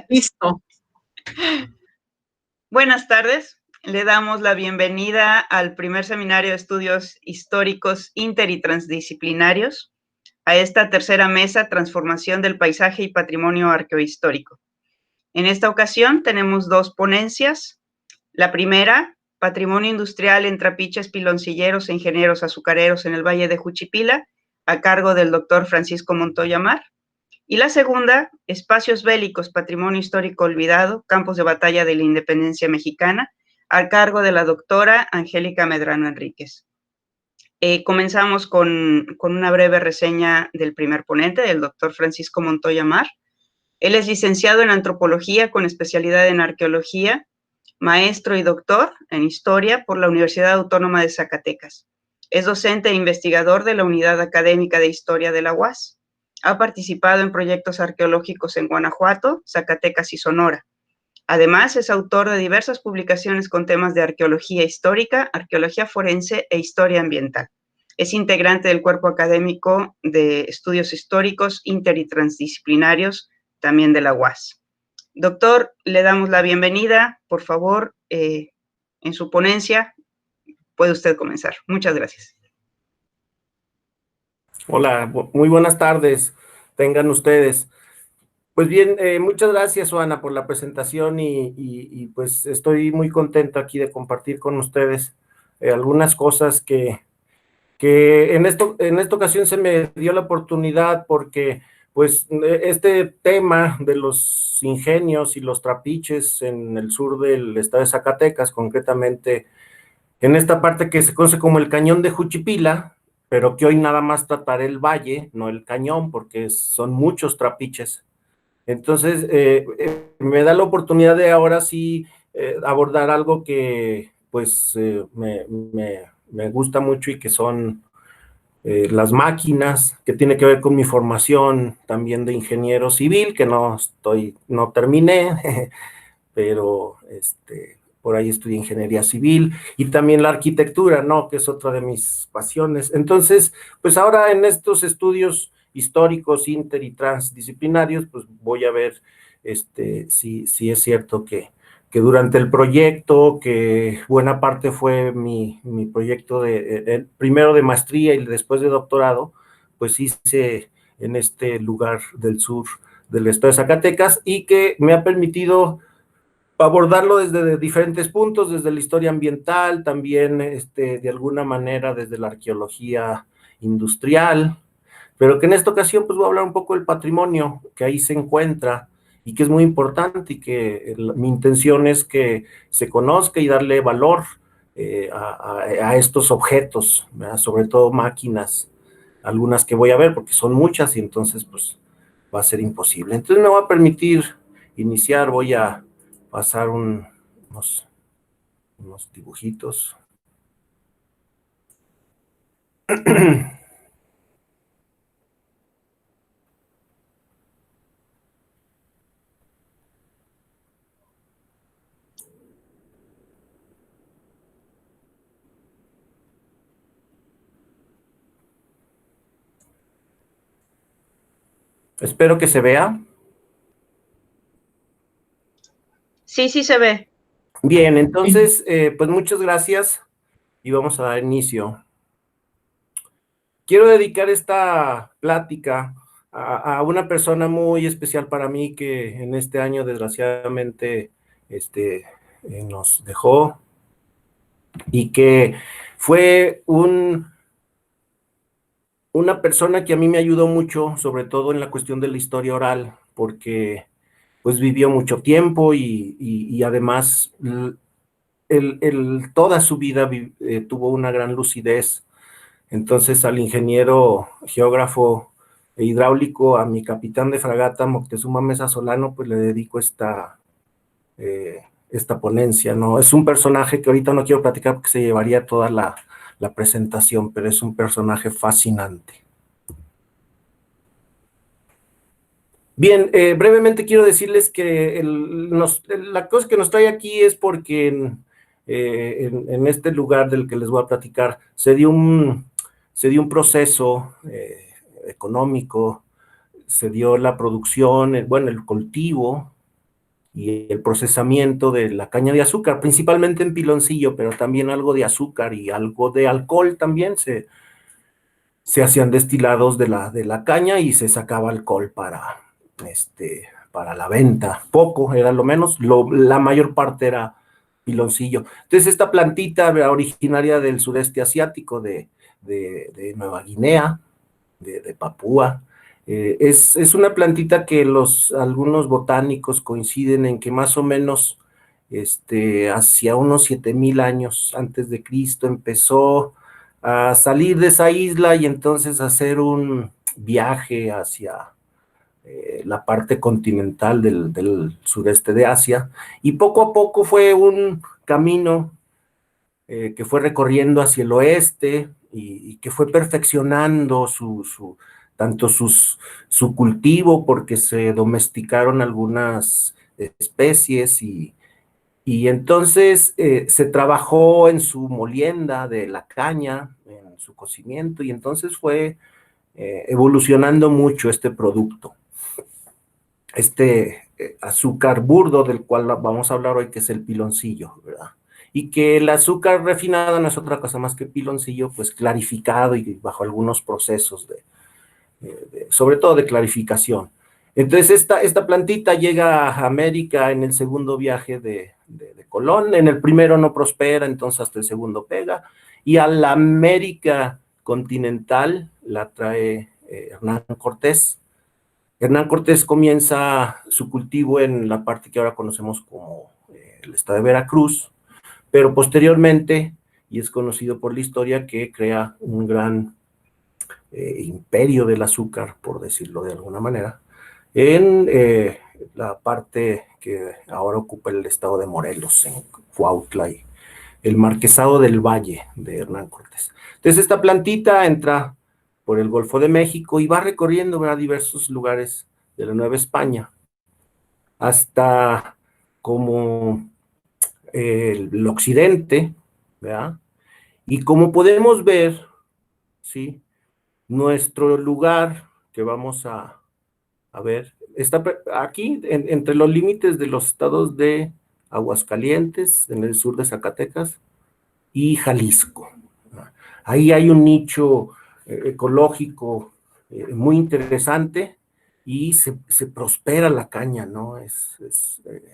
Listo. Buenas tardes. Le damos la bienvenida al primer seminario de estudios históricos inter y transdisciplinarios, a esta tercera mesa, Transformación del Paisaje y Patrimonio Arqueohistórico. En esta ocasión tenemos dos ponencias. La primera, Patrimonio Industrial en Trapiches, Piloncilleros e Ingenieros Azucareros en el Valle de Juchipila, a cargo del doctor Francisco Montoya Mar. Y la segunda, Espacios Bélicos, Patrimonio Histórico Olvidado, Campos de Batalla de la Independencia Mexicana, a cargo de la doctora Angélica Medrano Enríquez. Comenzamos con una breve reseña del primer ponente, del doctor Francisco Montoya Mar. Él es licenciado en Antropología con especialidad en Arqueología, maestro y doctor en Historia por la Universidad Autónoma de Zacatecas. Es docente e investigador de la Unidad Académica de Historia de la UAS. Ha participado en proyectos arqueológicos en Guanajuato, Zacatecas y Sonora. Además, es autor de diversas publicaciones con temas de arqueología histórica, arqueología forense e historia ambiental. Es integrante del cuerpo académico de estudios históricos inter y transdisciplinarios, también de la UAS. Doctor, le damos la bienvenida. Por favor, en su ponencia, puede usted comenzar. Muchas gracias. Hola, muy buenas tardes, tengan ustedes. Pues bien, muchas gracias, Juana, por la presentación y pues estoy muy contento aquí de compartir con ustedes algunas cosas que en esta ocasión se me dio la oportunidad porque pues este tema de los ingenios y los trapiches en el sur del estado de Zacatecas, concretamente en esta parte que se conoce como el Cañón de Juchipila, pero que hoy nada más trataré el valle, no el cañón, porque son muchos trapiches. Entonces, me da la oportunidad de ahora sí abordar algo que pues me gusta mucho y que son las máquinas, que tiene que ver con mi formación también de ingeniero civil, que no terminé, pero por ahí estudié ingeniería civil y también la arquitectura, ¿no? Que es otra de mis pasiones. Entonces, pues ahora en estos estudios históricos, inter y transdisciplinarios, pues voy a ver si es cierto que durante el proyecto, que buena parte fue mi proyecto primero de maestría y después de doctorado, pues hice en este lugar del sur del estado de Zacatecas y que me ha permitido abordarlo desde diferentes puntos, desde la historia ambiental, también de alguna manera desde la arqueología industrial, pero que en esta ocasión pues voy a hablar un poco del patrimonio que ahí se encuentra y que es muy importante y que mi intención es que se conozca y darle valor a estos objetos, ¿verdad? Sobre todo máquinas, algunas que voy a ver porque son muchas y entonces pues va a ser imposible. Entonces me va a permitir iniciar, voy a pasar unos dibujitos. Espero que se vea. Sí, sí se ve. Bien, entonces, pues muchas gracias y vamos a dar inicio. Quiero dedicar esta plática a una persona muy especial para mí que en este año desgraciadamente nos dejó y que fue una persona que a mí me ayudó mucho, sobre todo en la cuestión de la historia oral, porque pues vivió mucho tiempo y además toda su vida tuvo una gran lucidez. Entonces al ingeniero geógrafo e hidráulico, a mi capitán de fragata Moctezuma Mesa Solano, pues le dedico esta ponencia, ¿no? Es un personaje que ahorita no quiero platicar porque se llevaría toda la presentación, pero es un personaje fascinante. Bien, brevemente quiero decirles que la cosa que nos trae aquí es porque en este lugar del que les voy a platicar se dio un proceso económico se dio la producción, bueno, el cultivo y el procesamiento de la caña de azúcar, principalmente en Piloncillo, pero también algo de azúcar y algo de alcohol también. Se hacían destilados de la caña y se sacaba alcohol para la venta. Poco, era lo menos, la mayor parte era Piloncillo. Entonces, esta plantita era originaria del sudeste asiático, de Nueva Guinea, de Papúa. Es una plantita que algunos botánicos coinciden en que más o menos hacia unos 7,000 años antes de Cristo empezó a salir de esa isla y entonces hacer un viaje hacia la parte continental del sureste de Asia, y poco a poco fue un camino que fue recorriendo hacia el oeste y que fue perfeccionando tanto su cultivo, porque se domesticaron algunas especies y entonces se trabajó en su molienda de la caña, en su cocimiento, y entonces fue evolucionando mucho este producto. Azúcar burdo del cual vamos a hablar hoy, que es el piloncillo, ¿verdad? Y que el azúcar refinada no es otra cosa más que piloncillo, pues clarificado y bajo algunos procesos sobre todo de clarificación. Entonces esta plantita llega a América en el segundo viaje de Colón. En el primero no prospera, entonces hasta el segundo pega, y a la América continental la trae Hernán Cortés. Hernán Cortés comienza su cultivo en la parte que ahora conocemos como el estado de Veracruz, pero posteriormente, y es conocido por la historia, que crea un gran imperio del azúcar, por decirlo de alguna manera, en la parte que ahora ocupa el estado de Morelos, en Cuautla, y el Marquesado del Valle de Hernán Cortés. Entonces esta plantita entra por el Golfo de México y va recorriendo, ¿verdad?, diversos lugares de la Nueva España, hasta como el occidente, ¿verdad? Y como podemos ver, ¿sí?, nuestro lugar que vamos a ver, está aquí entre los límites de los estados de Aguascalientes, en el sur de Zacatecas, y Jalisco. Ahí hay un nicho ecológico muy interesante y se prospera la caña, ¿no? Es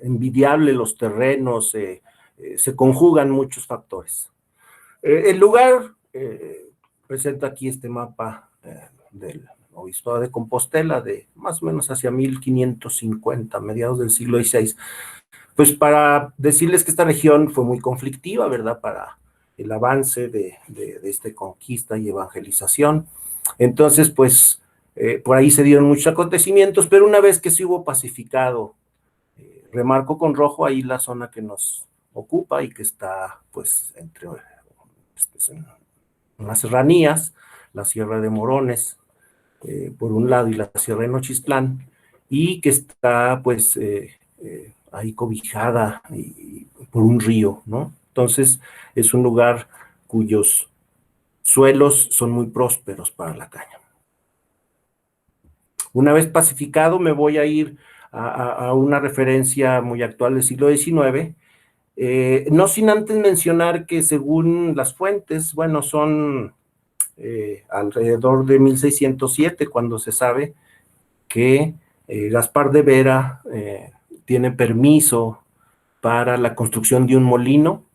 envidiable los terrenos, se conjugan muchos factores. El lugar presenta aquí este mapa del Obispado de Compostela, de más o menos hacia 1550, mediados del siglo XVI, pues para decirles que esta región fue muy conflictiva, ¿verdad?, para el avance de esta conquista y evangelización. Entonces, pues, por ahí se dieron muchos acontecimientos, pero una vez que se hubo pacificado, remarco con rojo ahí la zona que nos ocupa y que está, pues, entre las serranías, la Sierra de Morones, por un lado, y la Sierra de Nochistlán, y que está, pues, ahí cobijada por un río, ¿no? Entonces, es un lugar cuyos suelos son muy prósperos para la caña. Una vez pacificado, me voy a ir a una referencia muy actual del siglo XIX, no sin antes mencionar que según las fuentes, bueno, son alrededor de 1607, cuando se sabe que Gaspar de Vera tiene permiso para la construcción de un molino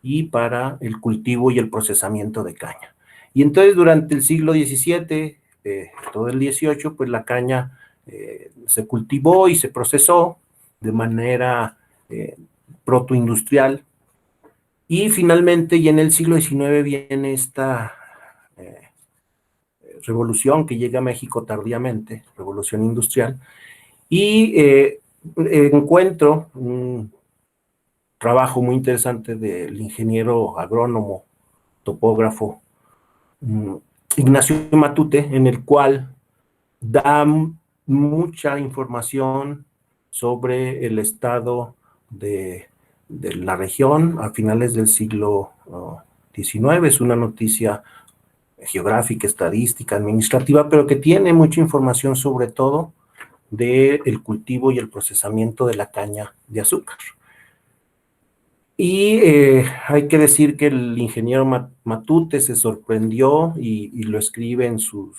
y para el cultivo y el procesamiento de caña. Y entonces durante el siglo XVII, todo el XVIII, pues la caña se cultivó y se procesó de manera protoindustrial, y finalmente, y en el siglo XIX viene esta revolución que llega a México tardíamente, revolución industrial, y encuentro un trabajo muy interesante del ingeniero agrónomo, topógrafo, Ignacio Matute, en el cual da mucha información sobre el estado de la región a finales del siglo XIX. Es una noticia geográfica, estadística, administrativa, pero que tiene mucha información sobre todo del cultivo y el procesamiento de la caña de azúcar. Y hay que decir que el ingeniero Matute se sorprendió y lo escribe en su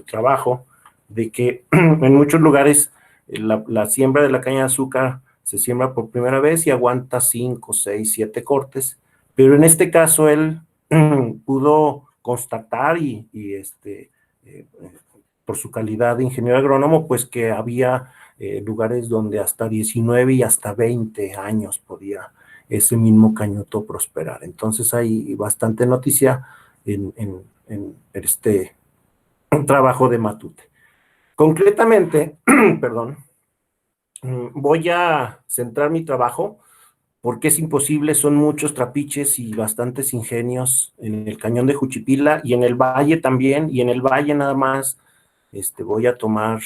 trabajo, de que en muchos lugares la siembra de la caña de azúcar se siembra por primera vez y aguanta 5, 6, 7 cortes, pero en este caso él pudo constatar por su calidad de ingeniero agrónomo, pues que había lugares donde hasta 19 y hasta 20 años podía ese mismo cañuto prosperar. Entonces hay bastante noticia en este trabajo de Matute. Concretamente, perdón, voy a centrar mi trabajo porque es imposible, son muchos trapiches y bastantes ingenios en el cañón de Juchipila y en el valle también, y en el valle nada más voy a tomar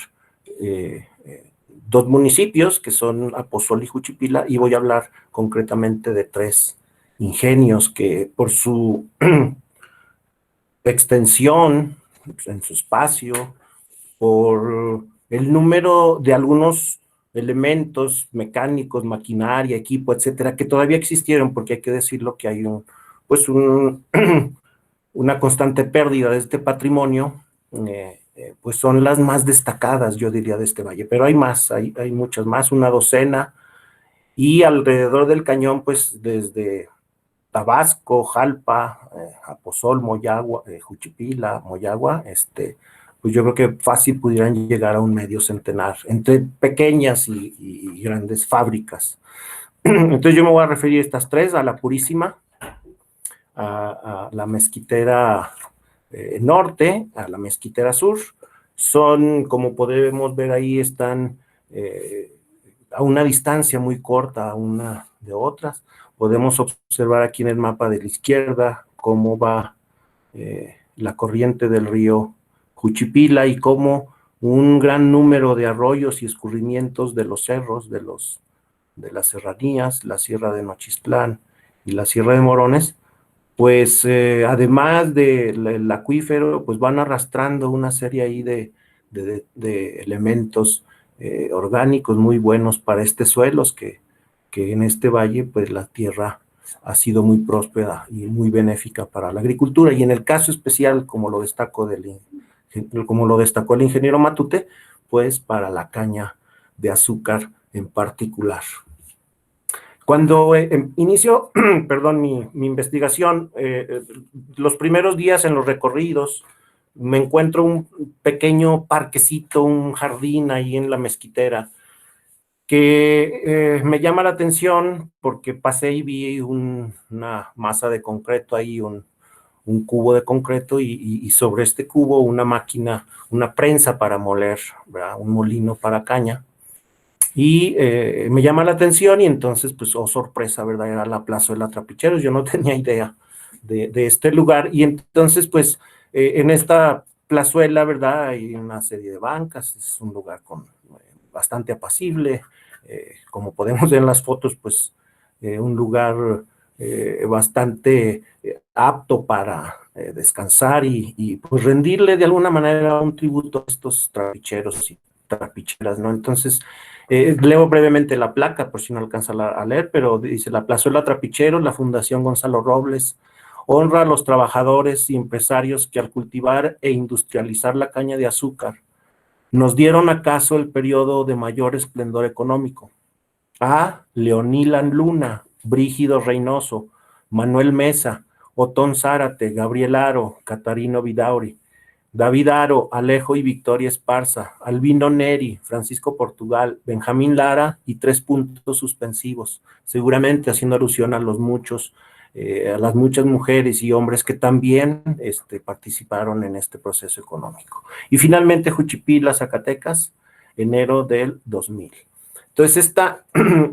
2 municipios que son Aposol y Juchipila, y voy a hablar concretamente de 3 ingenios que por su extensión en su espacio, por el número de algunos elementos mecánicos, maquinaria, equipo, etcétera, que todavía existieron, porque hay que decirlo que hay una constante pérdida de este patrimonio, pues son las más destacadas, yo diría, de este valle, pero hay más, hay muchas más, una docena, y alrededor del cañón, pues desde Tabasco, Jalpa, Aposol, Moyagua, Juchipila, Moyagua, pues yo creo que fácil pudieran llegar a un medio centenar, entre pequeñas y grandes fábricas. Entonces yo me voy a referir a estas 3, a la Purísima, a la Mezquitera norte, a la Mezquitera sur. Son, como podemos ver ahí, están a una distancia muy corta una de otras. Podemos observar aquí en el mapa de la izquierda cómo va la corriente del río Juchipila y cómo un gran número de arroyos y escurrimientos de los cerros, de las serranías, la Sierra de Nochistlán y la Sierra de Morones, pues además del acuífero, pues van arrastrando una serie ahí de elementos orgánicos muy buenos para suelos que en este valle, pues la tierra ha sido muy próspera y muy benéfica para la agricultura. Y en el caso especial, como lo destacó el ingeniero Matute, pues para la caña de azúcar en particular. Cuando inicio, perdón, mi investigación, los primeros días en los recorridos, me encuentro un pequeño parquecito, un jardín ahí en la Mezquitera, que me llama la atención porque pasé y vi una masa de concreto ahí, un cubo de concreto, y sobre este cubo una máquina, una prensa para moler, ¿verdad? Un molino para caña. Y me llama la atención y entonces, pues, oh sorpresa, ¿verdad? Era la Plazuela Trapicheros, yo no tenía idea de este lugar, y entonces, pues, en esta plazuela, ¿verdad? Hay una serie de bancas, es un lugar bastante apacible, como podemos ver en las fotos, pues, un lugar bastante apto para descansar y pues rendirle de alguna manera un tributo a estos trapicheros y trapicheras, ¿no? Entonces, leo brevemente la placa, por si no alcanza a leer, pero dice: la Plazuela Trapicheros, la Fundación Gonzalo Robles, honra a los trabajadores y empresarios que al cultivar e industrializar la caña de azúcar, nos dieron acaso el periodo de mayor esplendor económico. A Leonilan Luna, Brígido Reynoso, Manuel Mesa, Otón Zárate, Gabriel Aro, Catarino Vidauri, David Aro, Alejo y Victoria Esparza, Albino Neri, Francisco Portugal, Benjamín Lara y 3 puntos suspensivos, seguramente haciendo alusión a a las muchas mujeres y hombres que también participaron en este proceso económico. Y finalmente Juchipila, Zacatecas, enero del 2000. Entonces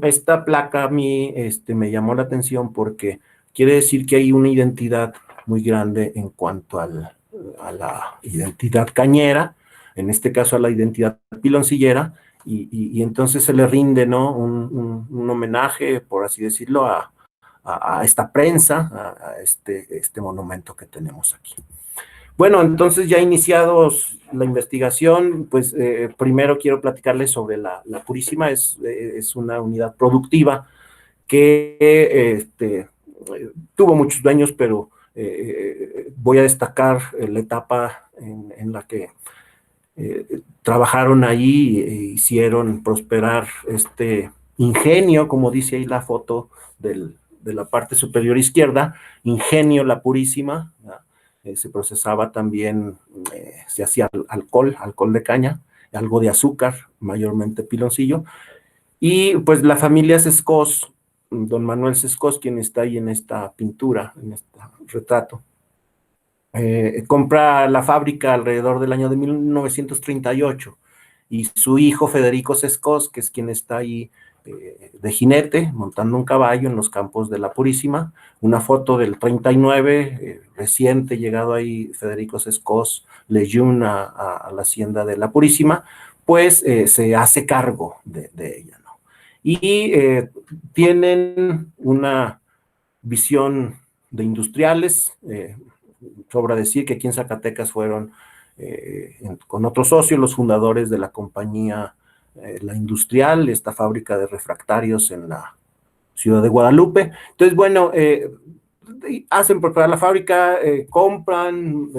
esta placa a mí me llamó la atención porque quiere decir que hay una identidad muy grande en cuanto a la identidad cañera, en este caso a la identidad piloncillera, y entonces se le rinde, ¿no? un homenaje, por así decirlo, a esta prensa, a este monumento que tenemos aquí. Bueno, entonces ya iniciados la investigación, pues primero quiero platicarles sobre la Purísima. Es una unidad productiva que tuvo muchos dueños, pero voy a destacar la etapa en la que trabajaron ahí e hicieron prosperar este ingenio, como dice ahí la foto de la parte superior izquierda, ingenio La Purísima. Se procesaba también, se hacía alcohol de caña, algo de azúcar, mayormente piloncillo, y pues la familia Sescós, don Manuel Sescós, quien está ahí en esta pintura, en este retrato, compra la fábrica alrededor del año de 1938 y su hijo Federico Sescós, que es quien está ahí de jinete, montando un caballo en los campos de La Purísima, una foto del 39, reciente llegado ahí Federico Sescós Leyún a la hacienda de La Purísima, pues se hace cargo de ella, ¿no? Y tienen una visión de industriales. Sobra decir que aquí en Zacatecas fueron con otros socios los fundadores de la compañía La Industrial, esta fábrica de refractarios en la ciudad de Guadalupe. Entonces, bueno, hacen preparar la fábrica, compran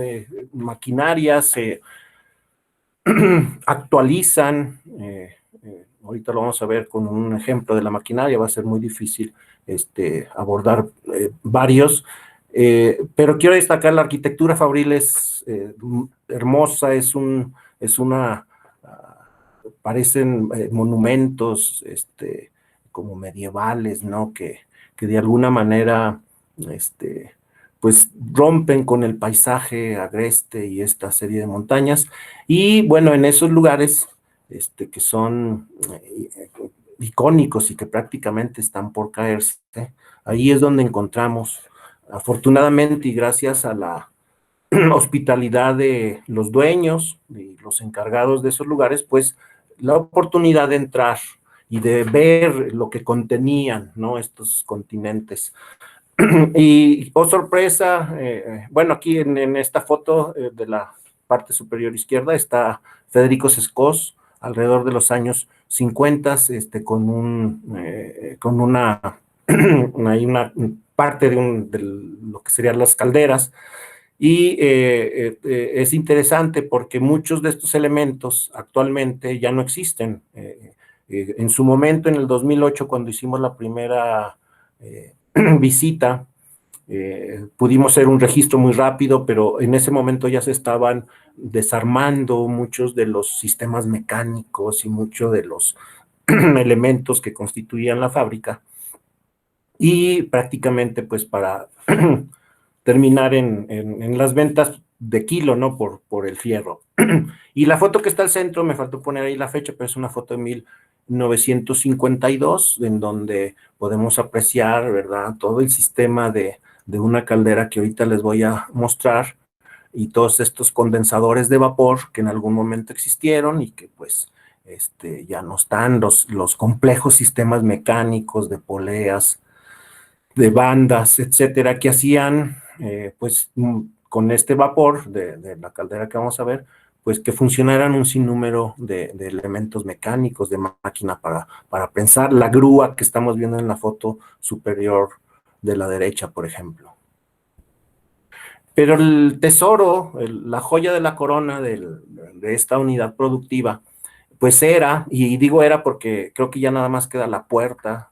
maquinarias, actualizan. Ahorita lo vamos a ver con un ejemplo de la maquinaria, va a ser muy difícil abordar varios. Pero quiero destacar la arquitectura fabril es hermosa, parecen monumentos como medievales, ¿no? Que de alguna manera pues rompen con el paisaje agreste y esta serie de montañas. Y bueno, en esos lugares que son icónicos y que prácticamente están por caerse, ahí es donde encontramos, afortunadamente y gracias a la hospitalidad de los dueños y los encargados de esos lugares, pues la oportunidad de entrar y de ver lo que contenían, ¿no? Estos continentes. Y, oh sorpresa, bueno, aquí en esta foto de la parte superior izquierda está Federico Sescós, alrededor de los años 50, con una, hay una parte de lo que serían las calderas. Y es interesante porque muchos de estos elementos actualmente ya no existen. En su momento, en el 2008, cuando hicimos la primera visita, pudimos hacer un registro muy rápido, pero en ese momento ya se estaban desarmando muchos de los sistemas mecánicos y muchos de los elementos que constituían la fábrica. Y prácticamente, pues para terminar en las ventas de kilo, ¿no? Por el fierro. Y la foto que está al centro, me faltó poner ahí la fecha, pero es una foto de 1952, en donde podemos apreciar, ¿verdad?, todo el sistema de una caldera que ahorita les voy a mostrar, y todos estos condensadores de vapor que en algún momento existieron y que pues ya no están, los complejos sistemas mecánicos de poleas, de bandas, etcétera, que hacían, pues, con este vapor de la caldera que vamos a ver, pues que funcionaran un sinnúmero de elementos mecánicos, de máquina para pensar, la grúa que estamos viendo en la foto superior de la derecha, por ejemplo. Pero el tesoro, la joya de la corona de esta unidad productiva, pues era, y digo era porque creo que ya nada más queda la puerta,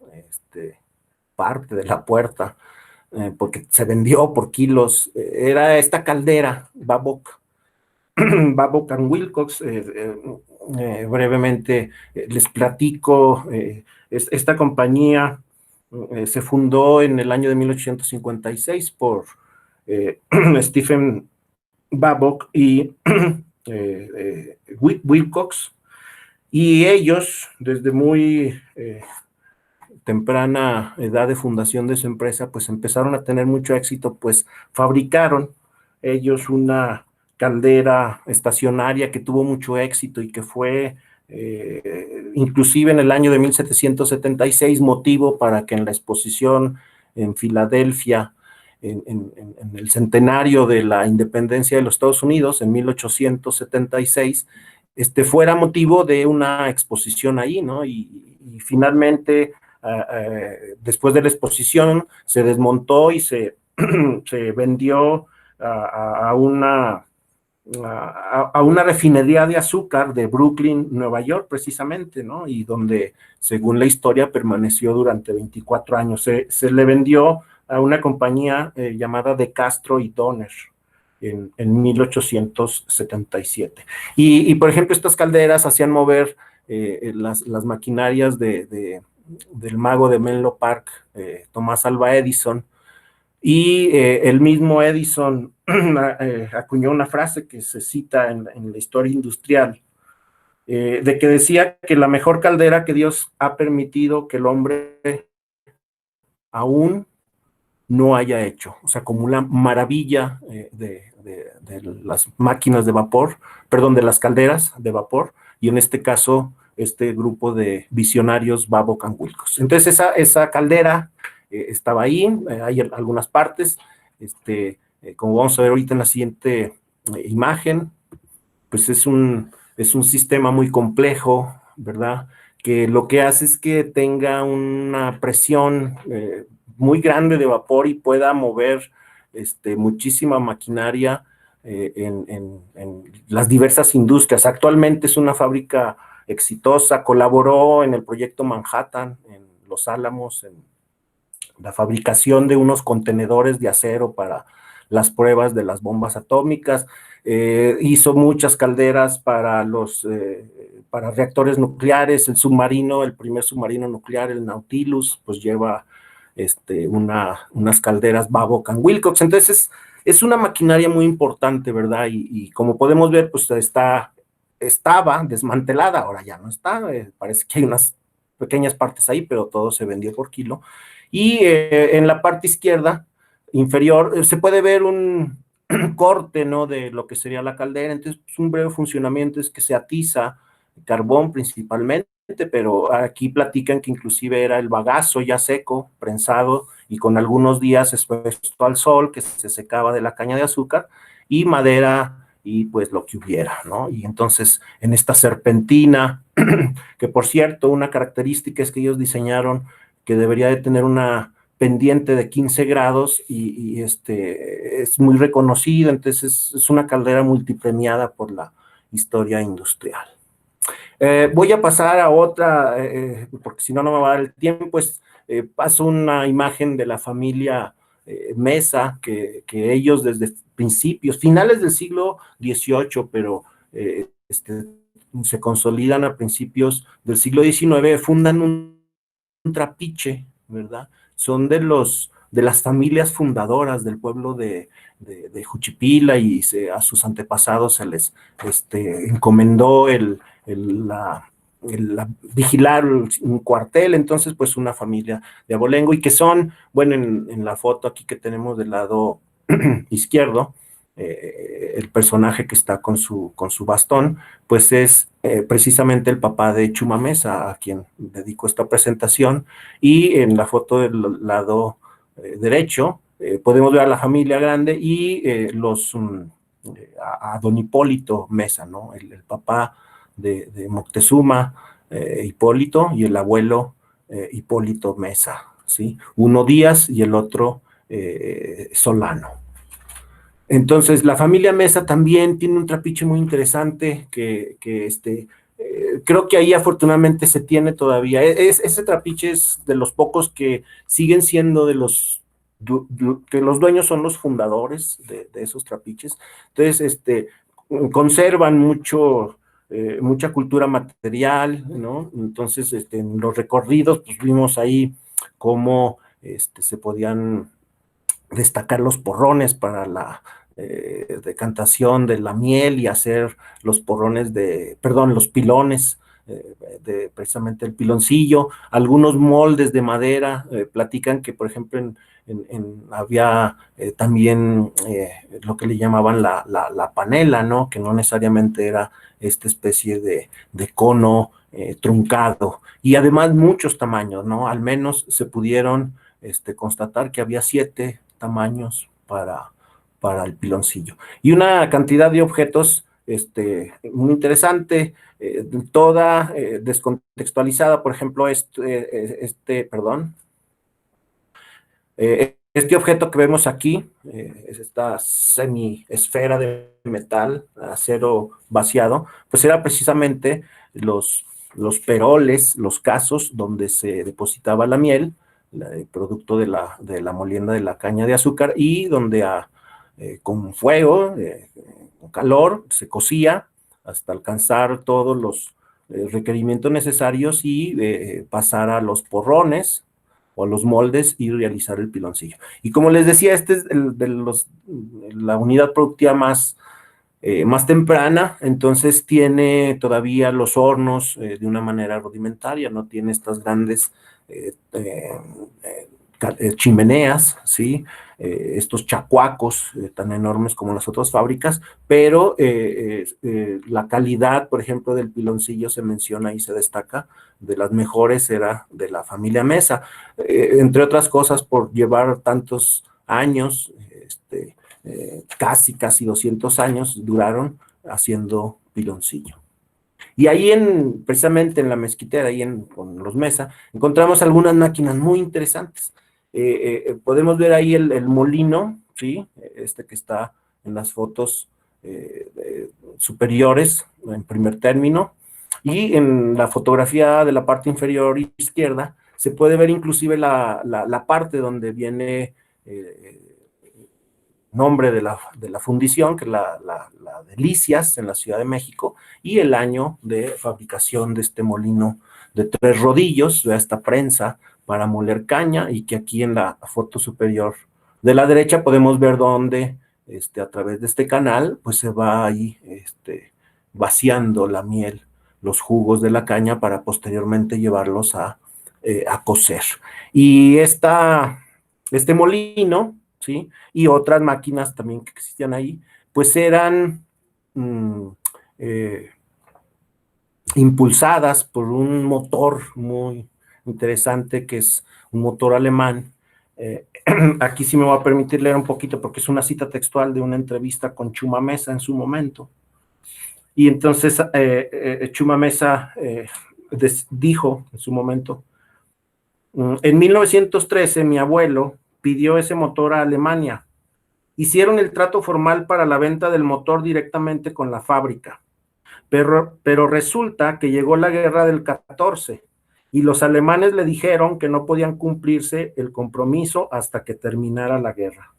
parte de la puerta, porque se vendió por kilos, era esta caldera, Babcock and Wilcox. Brevemente les platico, esta compañía se fundó en el año de 1856 por Stephen Babcock y Wilcox, y ellos desde muy temprana edad de fundación de su empresa, pues empezaron a tener mucho éxito, pues fabricaron ellos una caldera estacionaria que tuvo mucho éxito y que fue inclusive en el año de 1776 motivo para que en la exposición en Filadelfia en el centenario de la independencia de los Estados Unidos, en 1876, fuera motivo de una exposición ahí, ¿no? Y finalmente, después de la exposición, se desmontó y se vendió a una refinería de azúcar de Brooklyn, Nueva York, precisamente, ¿no? Y donde, según la historia, permaneció durante 24 años. Se le vendió a una compañía llamada De Castro y Donner en 1877. Y, por ejemplo, estas calderas hacían mover las maquinarias del mago de Menlo Park, Tomás Alva Edison, y el mismo Edison acuñó una frase que se cita en la historia industrial, de que decía que la mejor caldera que Dios ha permitido que el hombre aún no haya hecho, o sea, como una maravilla de las máquinas de vapor, perdón, de las calderas de vapor, y en este caso, este grupo de visionarios Babcock and Wilcox. Entonces, esa caldera estaba ahí, hay algunas partes, como vamos a ver ahorita en la siguiente imagen, pues es un sistema muy complejo, ¿verdad? Que lo que hace es que tenga una presión muy grande de vapor y pueda mover muchísima maquinaria en las diversas industrias. Actualmente es una fábrica exitosa, colaboró en el proyecto Manhattan, en Los Álamos, en la fabricación de unos contenedores de acero para las pruebas de las bombas atómicas, hizo muchas calderas para para reactores nucleares, el primer submarino nuclear, el Nautilus, pues lleva unas calderas Babcock and Wilcox. Entonces es una maquinaria muy importante, ¿verdad? Y como podemos ver, pues estaba desmantelada, ahora ya no está, parece que hay unas pequeñas partes ahí, pero todo se vendió por kilo. Y en la parte izquierda inferior se puede ver un corte, ¿no? De lo que sería la caldera. Entonces, pues, un breve funcionamiento es que se atiza carbón principalmente, pero aquí platican que inclusive era el bagazo ya seco, prensado y con algunos días expuesto al sol, que se secaba de la caña de azúcar, y madera y pues lo que hubiera, ¿no? Y entonces en esta serpentina, que por cierto, una característica es que ellos diseñaron que debería de tener una pendiente de 15 grados y es muy reconocido, entonces es una caldera multipremiada por la historia industrial. Voy a pasar a otra, porque si no, no me va a dar el tiempo, pues paso una imagen de la familia Mesa, que ellos desde principios, finales del siglo XVIII, pero se consolidan a principios del siglo XIX, fundan un trapiche, ¿verdad? Son de las familias fundadoras del pueblo de Juchipila, y a sus antepasados se les encomendó vigilar un cuartel. Entonces pues una familia de abolengo, y que son, bueno, en la foto aquí que tenemos del lado izquierdo, el personaje que está con su bastón, pues es precisamente el papá de Chuma Mesa, a quien dedico esta presentación. Y en la foto del lado derecho podemos ver a la familia grande y a don Hipólito Mesa, ¿no? El papá de Moctezuma, Hipólito, y el abuelo Hipólito Mesa, ¿sí? Uno Díaz y el otro Solano. Entonces, la familia Mesa también tiene un trapiche muy interesante que creo que ahí afortunadamente se tiene todavía. Ese trapiche es de los pocos que siguen siendo que los dueños son los fundadores de esos trapiches. Entonces, conservan mucha cultura material, ¿no? Entonces, en los recorridos, pues vimos ahí cómo se podían destacar los porrones para la decantación de la miel, y hacer los los pilones, precisamente el piloncillo, algunos moldes de madera. Platican que, por ejemplo, había también lo que le llamaban la panela, ¿no? Que no necesariamente era esta especie de cono truncado, y además muchos tamaños, ¿no? Al menos se pudieron constatar que había 7 tamaños para el piloncillo. Y una cantidad de objetos muy interesante, toda descontextualizada. Por ejemplo, este objeto que vemos aquí, es esta semiesfera de metal, acero vaciado, pues era precisamente los peroles, los casos donde se depositaba la miel, el producto de la molienda de la caña de azúcar, y donde con fuego, con calor, se cocía hasta alcanzar todos los requerimientos necesarios y pasar a los porrones o a los moldes y realizar el piloncillo. Y como les decía, este es la unidad productiva más temprana, entonces tiene todavía los hornos de una manera rudimentaria, no tiene estas grandes chimeneas, ¿sí? Estos chacuacos tan enormes como las otras fábricas, pero la calidad, por ejemplo, del piloncillo se menciona y se destaca, de las mejores era de la familia Mesa, entre otras cosas por llevar tantos años, casi 200 años duraron haciendo piloncillo. Y ahí precisamente en la mezquitera, con los Mesa, encontramos algunas máquinas muy interesantes. Podemos ver ahí el molino, ¿sí? Que está en las fotos superiores, en primer término, y en la fotografía de la parte inferior izquierda se puede ver inclusive la parte donde viene nombre de la fundición, que es la Delicias, en la Ciudad de México, y el año de fabricación de este molino de 3 rodillos, de esta prensa para moler caña, y que aquí en la foto superior de la derecha podemos ver dónde, a través de este canal, pues se va ahí vaciando la miel, los jugos de la caña, para posteriormente llevarlos a cocer. Y este molino, ¿sí? Y otras máquinas también que existían ahí, pues eran impulsadas por un motor muy interesante, que es un motor alemán. Aquí sí me voy a permitir leer un poquito, porque es una cita textual de una entrevista con Chuma Mesa en su momento. Y entonces Chuma Mesa dijo en su momento: en 1913 mi abuelo pidió ese motor a Alemania. Hicieron el trato formal para la venta del motor directamente con la fábrica, pero resulta que llegó la guerra del 14 y los alemanes le dijeron que no podían cumplirse el compromiso hasta que terminara la guerra.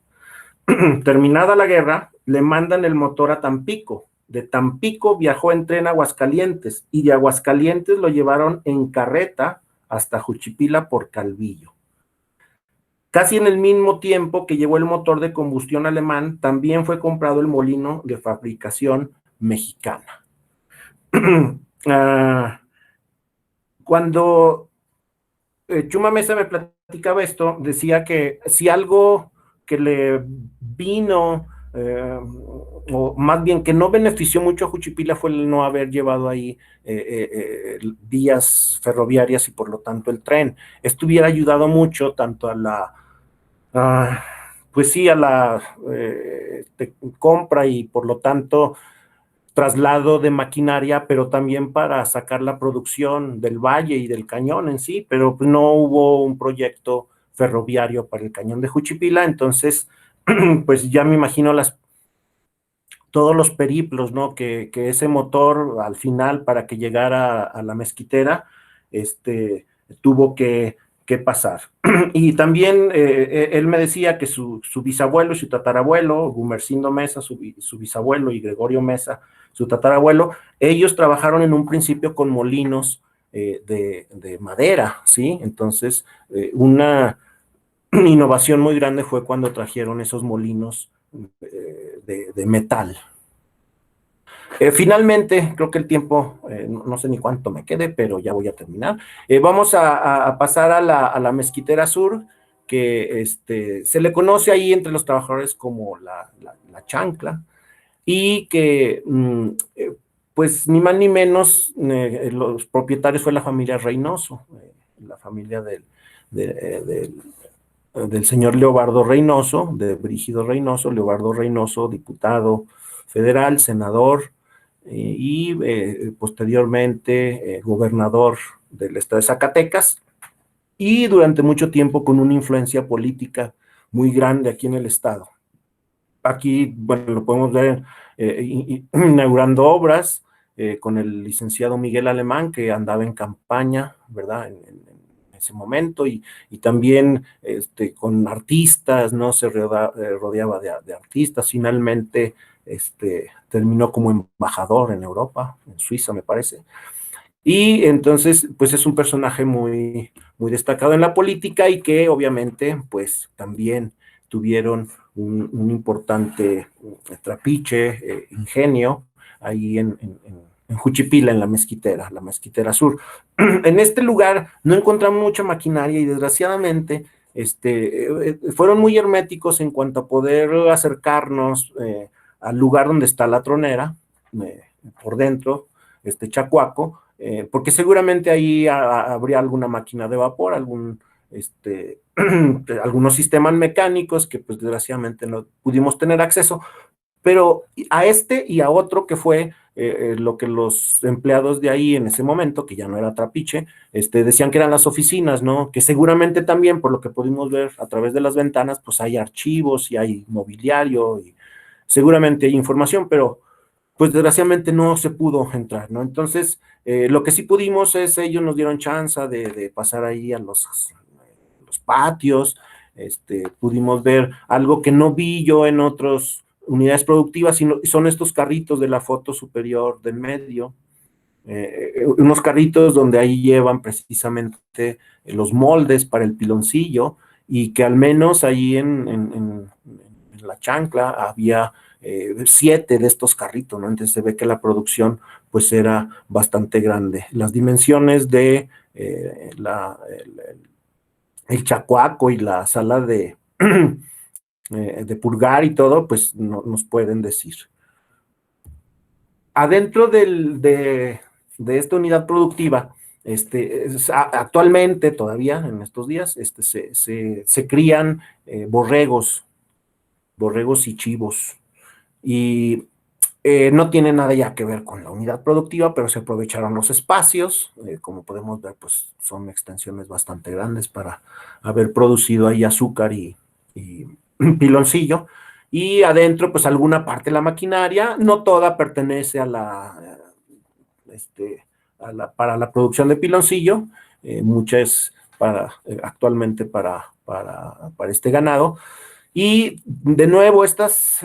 Terminada la guerra, le mandan el motor a Tampico. De Tampico viajó en tren a Aguascalientes, y de Aguascalientes lo llevaron en carreta hasta Juchipila por Calvillo. Casi en el mismo tiempo que llegó el motor de combustión alemán, también fue comprado el molino de fabricación mexicana. Cuando Chuma Mesa me platicaba esto, decía que si algo que le vino, o más bien que no benefició mucho a Juchipila, fue el no haber llevado ahí vías ferroviarias y por lo tanto el tren. Esto hubiera ayudado mucho tanto a la pues sí, a la compra y por lo tanto traslado de maquinaria, pero también para sacar la producción del valle y del cañón en sí, pero pues no hubo un proyecto ferroviario para el cañón de Juchipila. Entonces pues ya me imagino todos los periplos, ¿no? Que ese motor al final, para que llegara a la mezquitera, tuvo que pasar. Y también él me decía que su bisabuelo y su tatarabuelo, Gumersindo Mesa, su bisabuelo, y Gregorio Mesa, su tatarabuelo, ellos trabajaron en un principio con molinos de madera, ¿sí? Entonces, una innovación muy grande fue cuando trajeron esos molinos de metal. Finalmente, creo que el tiempo, no sé ni cuánto me quede, pero ya voy a terminar. Vamos a pasar a la Mezquitera Sur, que se le conoce ahí entre los trabajadores como la chancla, y que, pues, ni más ni menos, los propietarios fue la familia Reynoso, la familia del del señor Leobardo Reynoso, de Brígido Reynoso, Leobardo Reynoso, diputado federal, senador, y posteriormente gobernador del estado de Zacatecas, y durante mucho tiempo con una influencia política muy grande aquí en el estado. Aquí, bueno, lo podemos ver inaugurando obras con el licenciado Miguel Alemán, que andaba en campaña, ¿verdad? En ese momento, y también con artistas, ¿no? Se rodeaba de artistas. Finalmente terminó como embajador en Europa, en Suiza, me parece. Y entonces, pues es un personaje muy, muy destacado en la política y que obviamente, pues también tuvieron un importante trapiche, ingenio, ahí en Juchipila, en la Mezquitera Sur. En este lugar no encontramos mucha maquinaria y desgraciadamente fueron muy herméticos en cuanto a poder acercarnos al lugar donde está la tronera, por dentro, Chacuaco, porque seguramente ahí habría alguna máquina de vapor, algunos sistemas mecánicos que pues desgraciadamente no pudimos tener acceso, pero a este y a otro que fue lo que los empleados de ahí en ese momento, que ya no era Trapiche, decían que eran las oficinas, ¿no? Que seguramente también, por lo que pudimos ver a través de las ventanas, pues hay archivos y hay mobiliario y seguramente hay información, pero pues desgraciadamente no se pudo entrar, ¿no? Entonces, lo que sí pudimos es, ellos nos dieron chance de pasar ahí a los patios, pudimos ver algo que no vi yo en otras unidades productivas, sino son estos carritos de la foto superior del medio, unos carritos donde ahí llevan precisamente los moldes para el piloncillo, y que al menos ahí en la chancla había 7 de estos carritos, ¿no? Entonces se ve que la producción pues era bastante grande. Las dimensiones de el Chacuaco y la sala de purgar y todo, pues no, nos pueden decir. Adentro de esta unidad productiva, actualmente, todavía en estos días, se crían borregos y chivos. Y no tiene nada ya que ver con la unidad productiva, pero se aprovecharon los espacios. Como podemos ver, pues son extensiones bastante grandes para haber producido ahí azúcar y piloncillo. Y adentro, pues alguna parte de la maquinaria, no toda pertenece para la producción de piloncillo, mucha es actualmente para este ganado. Y de nuevo, estas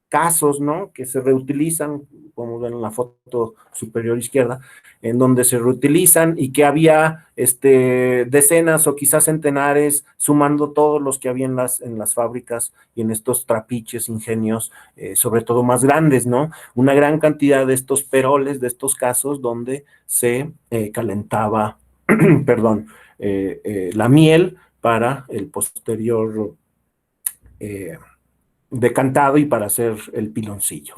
casos, ¿no? Que se reutilizan, como ven en la foto superior izquierda, en donde se reutilizan y que había decenas o quizás centenares, sumando todos los que había en las fábricas y en estos trapiches, ingenios, sobre todo más grandes, ¿no? Una gran cantidad de estos peroles, de estos casos donde se calentaba, perdón, la miel para el posterior decantado y para hacer el piloncillo.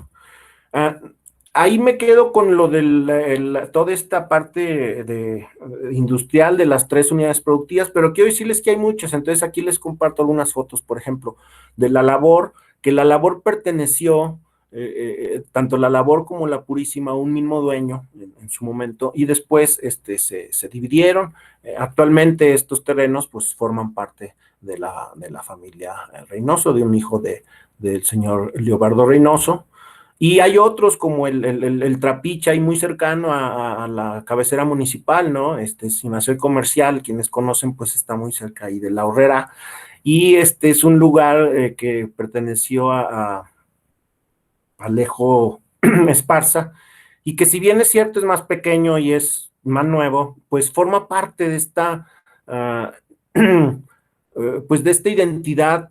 Ahí me quedo con lo de toda esta parte industrial de las 3 unidades productivas, pero quiero decirles que hay muchas. Entonces aquí les comparto algunas fotos, por ejemplo, de la labor, que la labor perteneció, tanto la labor como la purísima, a un mismo dueño en su momento, y después se dividieron. Actualmente estos terrenos pues forman parte de la familia Reynoso, de un hijo del señor Leobardo Reynoso. Y hay otros como el Trapiche, ahí muy cercano a la cabecera municipal, ¿no? Sin hacer comercial, quienes conocen, pues está muy cerca ahí de La Horrera. Y es un lugar que perteneció a Alejo Esparza, y que si bien es cierto, es más pequeño y es más nuevo, pues forma parte de esta, pues de esta identidad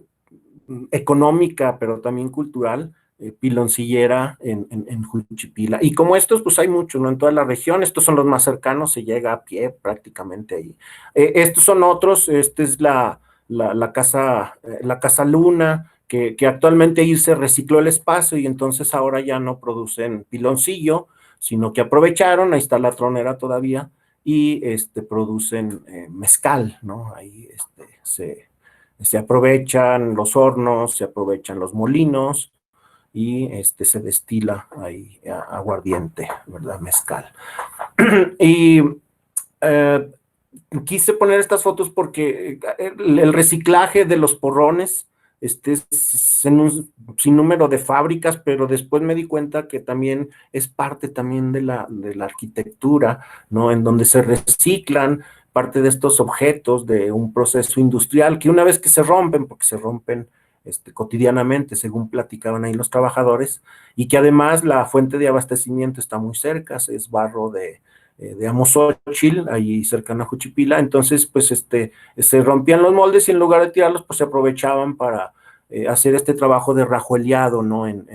económica, pero también cultural, piloncillera en Juchipila. Y como estos, pues hay muchos, ¿no? En toda la región, estos son los más cercanos, se llega a pie prácticamente ahí. Estos son otros, esta es la casa Luna, que actualmente ahí se recicló el espacio y entonces ahora ya no producen piloncillo, sino que aprovecharon, ahí está la tronera todavía, y producen mezcal, ¿no? Ahí Se aprovechan los hornos, se aprovechan los molinos y se destila ahí aguardiente, ¿verdad? Mezcal. Y quise poner estas fotos porque el reciclaje de los porrones es en un sinnúmero de fábricas, pero después me di cuenta que también es parte también de la arquitectura, ¿no? En donde se reciclan parte de estos objetos de un proceso industrial que una vez que se rompen, porque se rompen cotidianamente, según platicaban ahí los trabajadores, y que además la fuente de abastecimiento está muy cerca, es barro de Amozochil, ahí cercano a Juchipila. Entonces pues se rompían los moldes y en lugar de tirarlos, pues se aprovechaban para hacer este trabajo de rajueleado, ¿no? En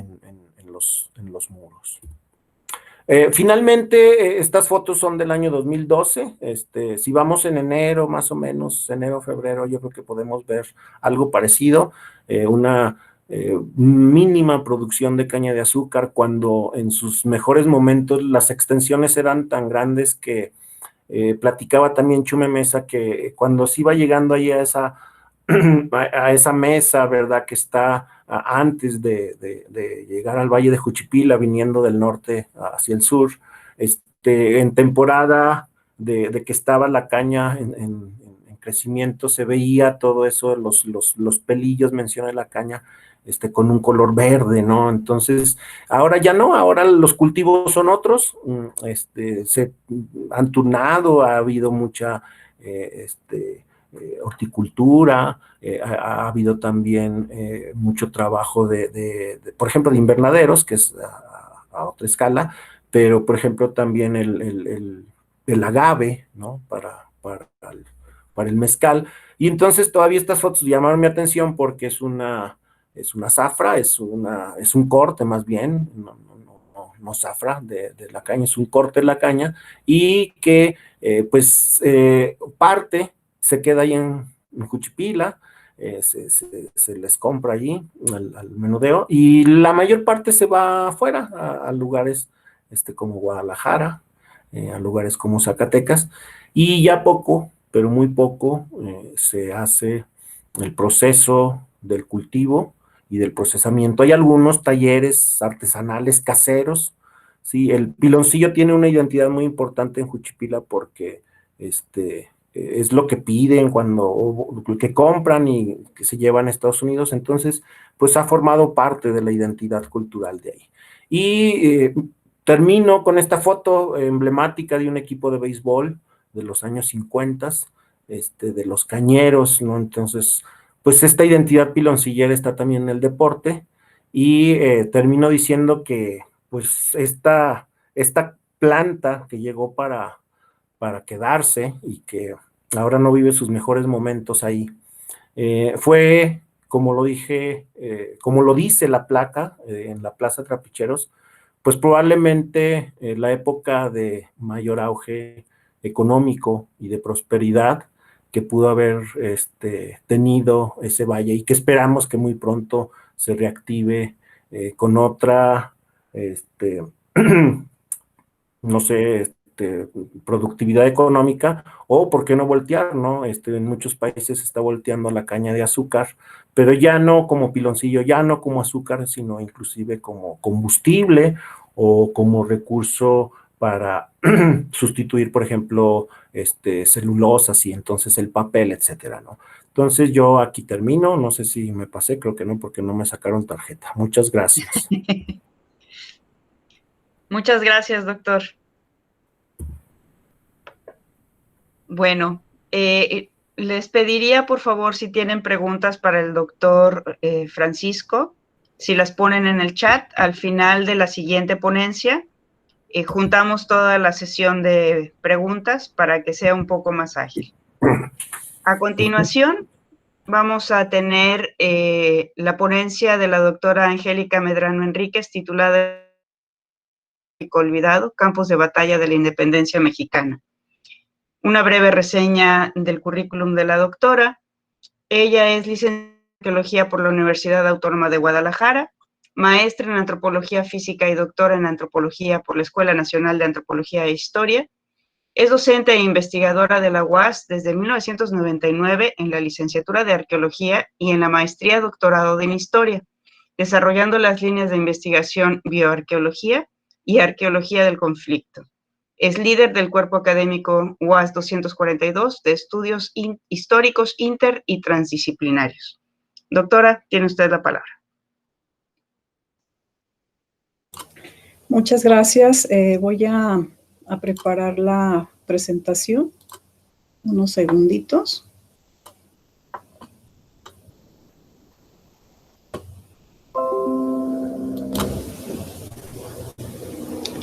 los muros. Finalmente, estas fotos son del año 2012. Si vamos en enero, más o menos, enero, febrero, yo creo que podemos ver algo parecido, una mínima producción de caña de azúcar, cuando en sus mejores momentos las extensiones eran tan grandes que platicaba también Chume Mesa que cuando se iba llegando ahí a a esa mesa, ¿verdad? Que está antes de llegar al Valle de Juchipila, viniendo del norte hacia el sur, en temporada de que estaba la caña en crecimiento, se veía todo eso, los pelillos, menciona la caña, con un color verde, ¿no? Entonces, ahora ya no, ahora los cultivos son otros, se han turnado, ha habido mucha, horticultura, ha habido también mucho trabajo por ejemplo, de invernaderos, que es a otra escala, pero, por ejemplo, también el agave, ¿no? Para el mezcal. Y entonces todavía estas fotos llamaron mi atención porque es una zafra, es un corte más bien, no zafra de la caña, es un corte de la caña, y que parte se queda ahí en Juchipila, se les compra allí al menudeo, y la mayor parte se va afuera, a lugares como Guadalajara, a lugares como Zacatecas, y ya poco, pero muy poco, se hace el proceso del cultivo y del procesamiento. Hay algunos talleres artesanales caseros, ¿sí? El piloncillo tiene una identidad muy importante en Juchipila porque es lo que piden o que compran y que se llevan a Estados Unidos. Entonces pues ha formado parte de la identidad cultural de ahí. Y termino con esta foto emblemática de un equipo de béisbol de los años 50, de los Cañeros, ¿no? Entonces pues esta identidad piloncillera está también en el deporte, y termino diciendo que pues esta planta que llegó para quedarse y que ahora no vive sus mejores momentos ahí, fue, como lo dije, como lo dice la placa en la Plaza Trapicheros, pues probablemente la época de mayor auge económico y de prosperidad que pudo haber tenido ese valle, y que esperamos que muy pronto se reactive con otra, no sé, productividad económica, o por qué no voltear, ¿no? En muchos países se está volteando la caña de azúcar, pero ya no como piloncillo, ya no como azúcar, sino inclusive como combustible o como recurso para sustituir, por ejemplo, celulosas y entonces el papel, etcétera, ¿no? Entonces yo aquí termino, no sé si me pasé, creo que no, porque no me sacaron tarjeta. Muchas gracias. Muchas gracias, doctor. Bueno, les pediría, por favor, si tienen preguntas para el doctor Francisco, si las ponen en el chat al final de la siguiente ponencia. Juntamos toda la sesión de preguntas para que sea un poco más ágil. A continuación, vamos a tener la ponencia de la doctora Angélica Medrano Enríquez, titulada Olvidado, Campos de Batalla de la Independencia Mexicana. Una breve reseña del currículum de la doctora. Ella es licenciada en Arqueología por la Universidad Autónoma de Guadalajara, maestra en Antropología Física y doctora en Antropología por la Escuela Nacional de Antropología e Historia. Es docente e investigadora de la UAS desde 1999 en la licenciatura de Arqueología y en la maestría doctorado en Historia, desarrollando las líneas de investigación Bioarqueología y Arqueología del Conflicto. Es líder del cuerpo académico UAS 242 de estudios históricos inter y transdisciplinarios. Doctora, tiene usted la palabra. Muchas gracias. Voy a preparar la presentación. Unos segunditos.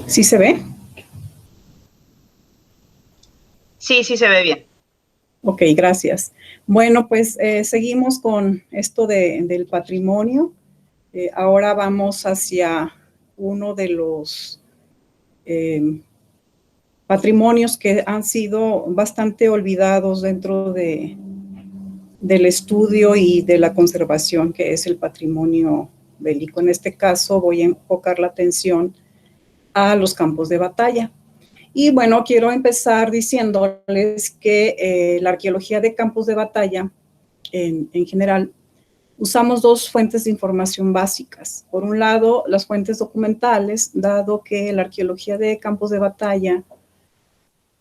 ¿Sí se ve? Sí, sí se ve bien. Ok, gracias. Bueno, pues seguimos con esto del patrimonio. Ahora vamos hacia uno de los patrimonios que han sido bastante olvidados dentro del estudio y de la conservación, que es el patrimonio bélico. En este caso voy a enfocar la atención a los campos de batalla. Y bueno, quiero empezar diciéndoles que la arqueología de campos de batalla, en general, usamos dos fuentes de información básicas. Por un lado, las fuentes documentales, dado que la arqueología de campos de batalla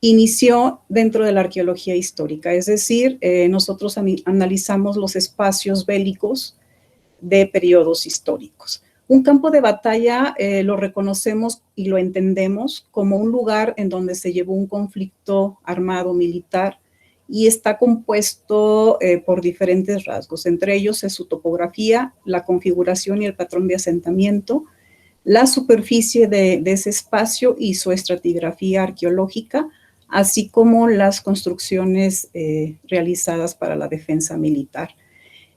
inició dentro de la arqueología histórica, es decir, nosotros analizamos los espacios bélicos de periodos históricos. Un campo de batalla lo reconocemos y lo entendemos como un lugar en donde se llevó un conflicto armado militar y está compuesto por diferentes rasgos. Entre ellos es su topografía, la configuración y el patrón de asentamiento, la superficie de ese espacio y su estratigrafía arqueológica, así como las construcciones realizadas para la defensa militar.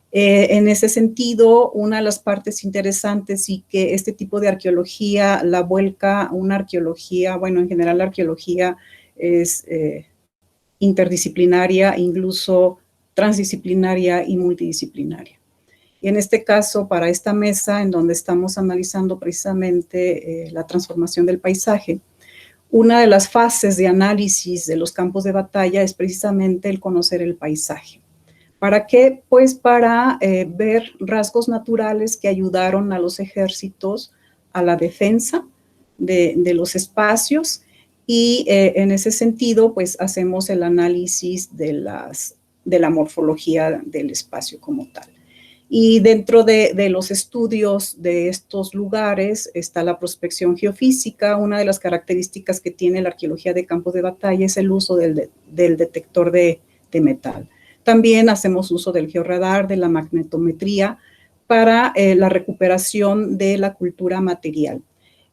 En ese sentido, una de las partes interesantes y que este tipo de arqueología la vuelca a una arqueología, bueno, en general la arqueología es interdisciplinaria, incluso transdisciplinaria y multidisciplinaria. Y en este caso, para esta mesa, en donde estamos analizando precisamente la transformación del paisaje, una de las fases de análisis de los campos de batalla es precisamente el conocer el paisaje. ¿Para qué? Pues para ver rasgos naturales que ayudaron a los ejércitos a la defensa de los espacios y en ese sentido pues hacemos el análisis de la morfología del espacio como tal. Y dentro de los estudios de estos lugares está la prospección geofísica. Una de las características que tiene la arqueología de campos de batalla es el uso del detector de metal. También hacemos uso del georradar, de la magnetometría para la recuperación de la cultura material.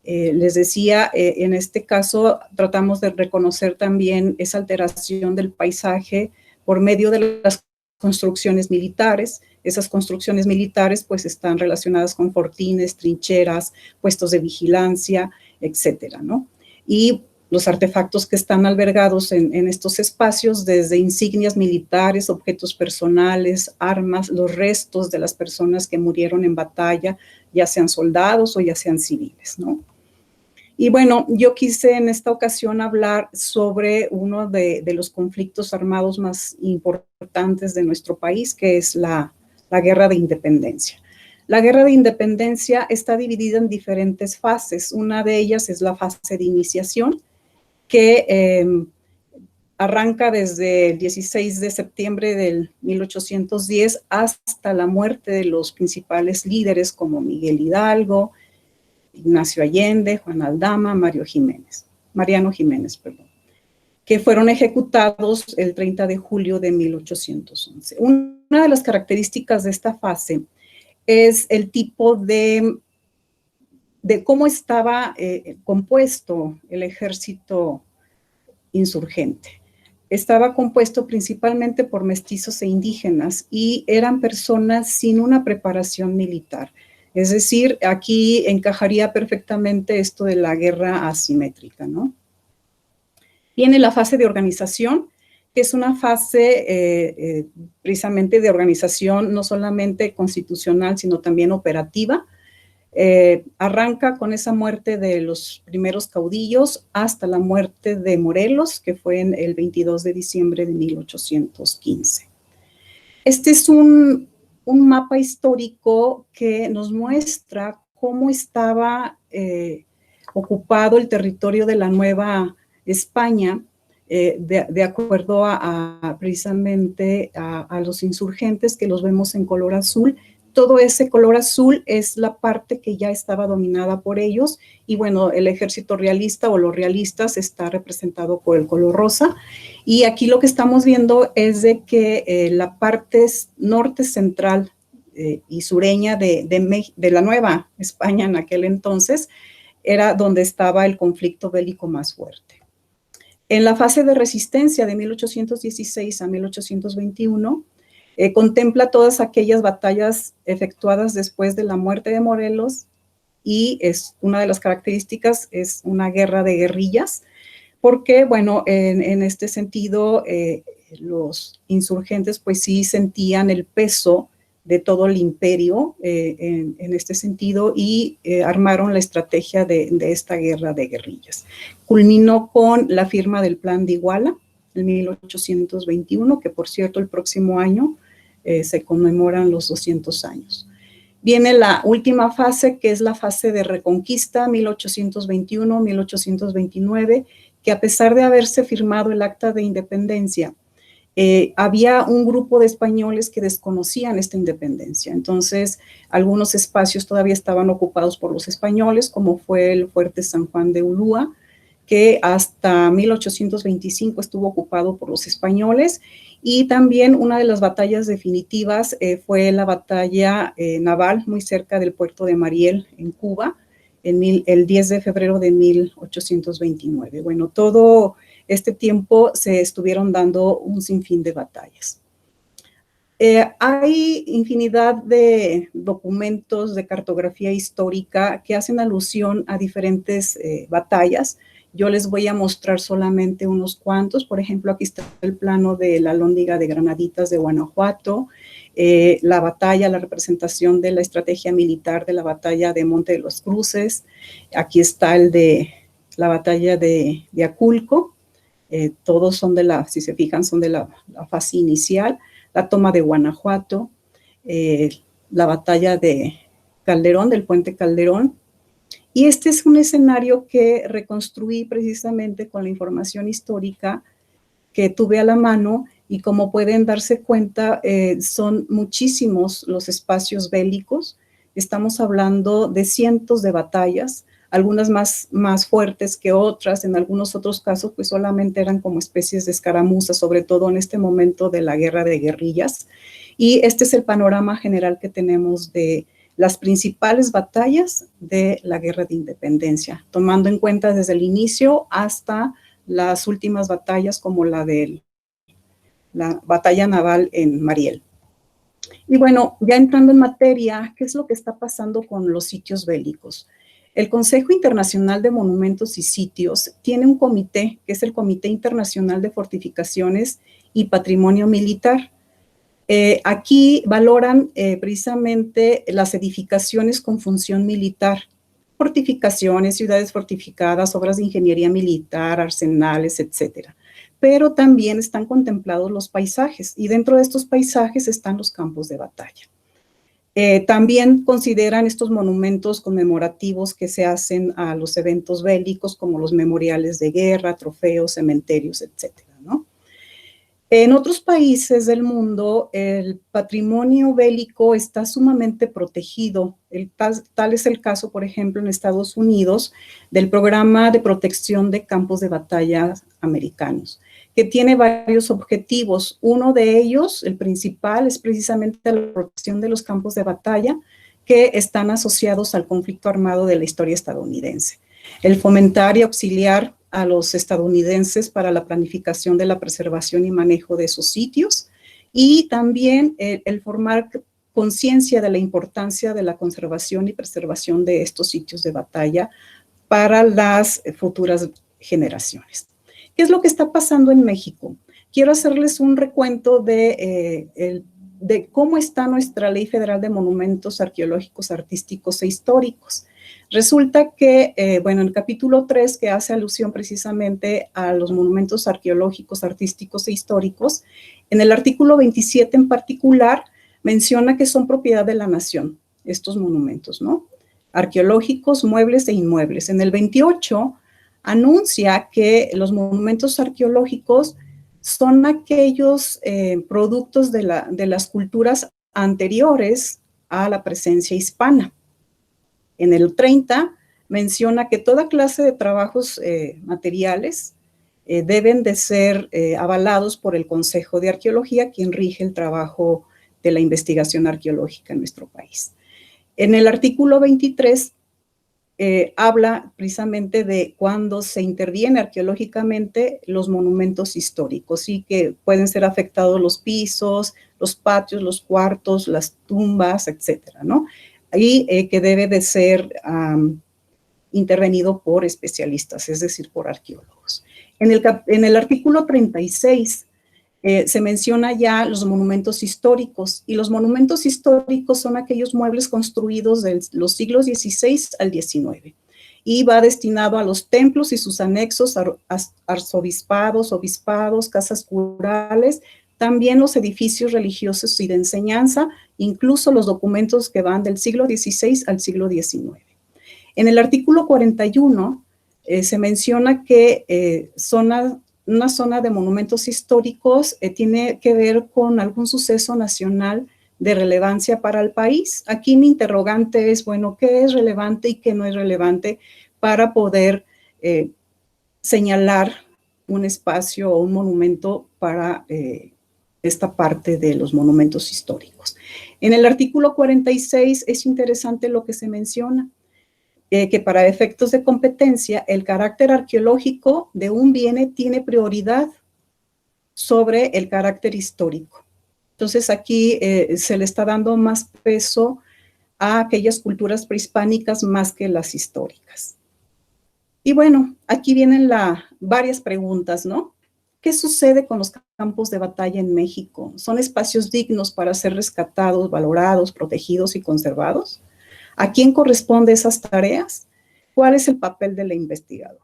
Les decía, en este caso tratamos de reconocer también esa alteración del paisaje por medio de las construcciones militares. Esas construcciones militares pues están relacionadas con fortines, trincheras, puestos de vigilancia, etcétera, ¿no? Y los artefactos que están albergados en estos espacios, desde insignias militares, objetos personales, armas, los restos de las personas que murieron en batalla, ya sean soldados o ya sean civiles, ¿no? Y bueno, yo quise en esta ocasión hablar sobre uno de los conflictos armados más importantes de nuestro país, que es la Guerra de Independencia. La Guerra de Independencia está dividida en diferentes fases. Una de ellas es la fase de iniciación, que arranca desde el 16 de septiembre del 1810 hasta la muerte de los principales líderes como Miguel Hidalgo, Ignacio Allende, Juan Aldama, Mariano Jiménez, que fueron ejecutados el 30 de julio de 1811. Una de las características de esta fase es el tipo de cómo estaba compuesto el ejército insurgente. Estaba compuesto principalmente por mestizos e indígenas y eran personas sin una preparación militar. Es decir, aquí encajaría perfectamente esto de la guerra asimétrica, ¿no? Viene la fase de organización, que es una fase precisamente de organización no solamente constitucional, sino también operativa. Arranca con esa muerte de los primeros caudillos hasta la muerte de Morelos, que fue en el 22 de diciembre de 1815. Este es un mapa histórico que nos muestra cómo estaba ocupado el territorio de la Nueva España, de acuerdo precisamente a los insurgentes, que los vemos en color azul. Todo ese color azul es la parte que ya estaba dominada por ellos, y bueno, el ejército realista o los realistas está representado por el color rosa. Y aquí lo que estamos viendo es de que la parte norte central y sureña de la Nueva España en aquel entonces era donde estaba el conflicto bélico más fuerte. En la fase de resistencia de 1816 a 1821, contempla todas aquellas batallas efectuadas después de la muerte de Morelos, y es una de las características, es una guerra de guerrillas, porque, bueno, en este sentido, los insurgentes pues sí sentían el peso de todo el imperio en este sentido, y armaron la estrategia de esta guerra de guerrillas. Culminó con la firma del Plan de Iguala en 1821, que por cierto el próximo año se conmemoran los 200 años. Viene la última fase, que es la fase de reconquista, 1821-1829, que a pesar de haberse firmado el Acta de Independencia, había un grupo de españoles que desconocían esta independencia. Entonces, algunos espacios todavía estaban ocupados por los españoles, como fue el Fuerte San Juan de Ulúa, que hasta 1825 estuvo ocupado por los españoles. Y también una de las batallas definitivas fue la batalla naval muy cerca del puerto de Mariel, en Cuba, el 10 de febrero de 1829. Bueno, todo este tiempo se estuvieron dando un sinfín de batallas. Hay infinidad de documentos de cartografía histórica que hacen alusión a diferentes batallas. Yo les voy a mostrar solamente unos cuantos. Por ejemplo, aquí está el plano de la Alhóndiga de Granaditas de Guanajuato, la batalla, la representación de la estrategia militar de la batalla de Monte de los Cruces. Aquí está el de la batalla de Aculco. Todos son si se fijan, son de la fase inicial. La toma de Guanajuato, la batalla de Calderón, del puente Calderón. Y este es un escenario que reconstruí precisamente con la información histórica que tuve a la mano, y como pueden darse cuenta, son muchísimos los espacios bélicos. Estamos hablando de cientos de batallas, algunas más fuertes que otras. En algunos otros casos, pues solamente eran como especies de escaramuzas, sobre todo en este momento de la guerra de guerrillas. Y este es el panorama general que tenemos de las principales batallas de la Guerra de Independencia, tomando en cuenta desde el inicio hasta las últimas batallas, como la batalla naval en Mariel. Y bueno, ya entrando en materia, ¿qué es lo que está pasando con los sitios bélicos? El Consejo Internacional de Monumentos y Sitios tiene un comité, que es el Comité Internacional de Fortificaciones y Patrimonio Militar. Aquí valoran precisamente las edificaciones con función militar, fortificaciones, ciudades fortificadas, obras de ingeniería militar, arsenales, etcétera. Pero también están contemplados los paisajes, y dentro de estos paisajes están los campos de batalla. También consideran estos monumentos conmemorativos que se hacen a los eventos bélicos, como los memoriales de guerra, trofeos, cementerios, etcétera, ¿no? En otros países del mundo, el patrimonio bélico está sumamente protegido. Tal es el caso, por ejemplo, en Estados Unidos, del Programa de Protección de Campos de Batalla americanos, que tiene varios objetivos. Uno de ellos, el principal, es precisamente la protección de los campos de batalla que están asociados al conflicto armado de la historia estadounidense. El fomentar y auxiliar a los estadounidenses para la planificación de la preservación y manejo de esos sitios, y también el formar conciencia de la importancia de la conservación y preservación de estos sitios de batalla para las futuras generaciones. ¿Qué es lo que está pasando en México? Quiero hacerles un recuento de de cómo está nuestra Ley Federal de Monumentos Arqueológicos, Artísticos e Históricos. Resulta que, bueno, en el capítulo 3, que hace alusión precisamente a los monumentos arqueológicos, artísticos e históricos, en el artículo 27 en particular, menciona que son propiedad de la nación, estos monumentos, ¿no? Arqueológicos, muebles e inmuebles. En el 28 anuncia que los monumentos arqueológicos son aquellos productos de las culturas anteriores a la presencia hispana. En el 30 menciona que toda clase de trabajos materiales deben de ser avalados por el Consejo de Arqueología, quien rige el trabajo de la investigación arqueológica en nuestro país. En el artículo 23 habla precisamente de cuando se interviene arqueológicamente los monumentos históricos y que pueden ser afectados los pisos, los patios, los cuartos, las tumbas, etcétera, ¿no? Y que debe de ser intervenido por especialistas, es decir, por arqueólogos. En el artículo 36 se menciona ya los monumentos históricos, y los monumentos históricos son aquellos muebles construidos de los siglos XVI al XIX, y va destinado a los templos y sus anexos, arzobispados, obispados, casas curales, también los edificios religiosos y de enseñanza, incluso los documentos que van del siglo XVI al siglo XIX. En el artículo 41 se menciona que una zona de monumentos históricos tiene que ver con algún suceso nacional de relevancia para el país. Aquí mi interrogante es, bueno, ¿qué es relevante y qué no es relevante para poder señalar un espacio o un monumento para esta parte de los monumentos históricos? En el artículo 46 es interesante lo que se menciona, que para efectos de competencia, el carácter arqueológico de un bien tiene prioridad sobre el carácter histórico. Entonces, aquí se le está dando más peso a aquellas culturas prehispánicas más que las históricas. Y bueno, aquí vienen varias preguntas, ¿no? ¿Qué sucede con los campos de batalla en México? ¿Son espacios dignos para ser rescatados, valorados, protegidos y conservados? ¿A quién corresponde esas tareas? ¿Cuál es el papel del investigador?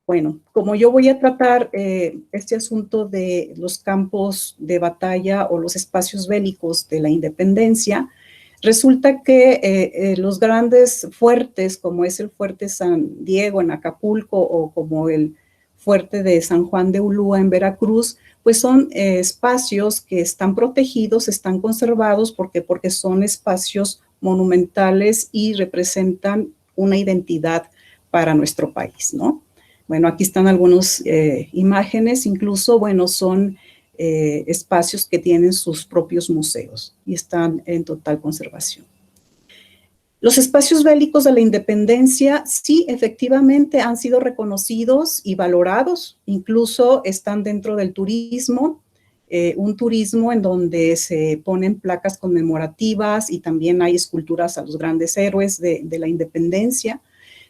Bueno, como yo voy a tratar este asunto de los campos de batalla o los espacios bélicos de la independencia, resulta que los grandes fuertes, como es el Fuerte San Diego en Acapulco o como el Fuerte de San Juan de Ulúa en Veracruz, pues son espacios que están protegidos, están conservados porque son espacios monumentales y representan una identidad para nuestro país, ¿no? Bueno, aquí están algunas imágenes, incluso, bueno, son espacios que tienen sus propios museos y están en total conservación. Los espacios bélicos de la independencia sí, efectivamente, han sido reconocidos y valorados, incluso están dentro del turismo, un turismo en donde se ponen placas conmemorativas y también hay esculturas a los grandes héroes de la independencia.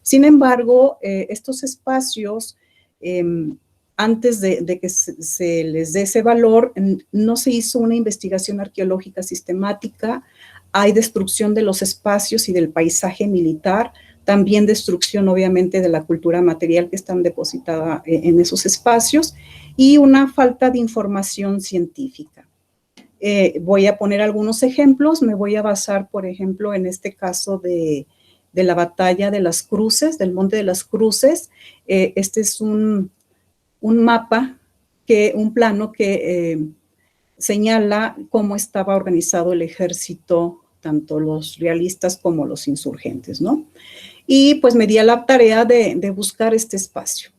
Sin embargo, estos espacios, antes de que se les dé ese valor, no se hizo una investigación arqueológica sistemática. Hay destrucción de los espacios y del paisaje militar, también destrucción obviamente de la cultura material que está depositada en esos espacios y una falta de información científica. Voy a poner algunos ejemplos, me voy a basar, por ejemplo, en este caso de la batalla de las Cruces, del Monte de las Cruces. Este es un mapa, un plano que señala cómo estaba organizado el ejército, tanto los realistas como los insurgentes, ¿no? Y pues me di a la tarea de buscar este espacio.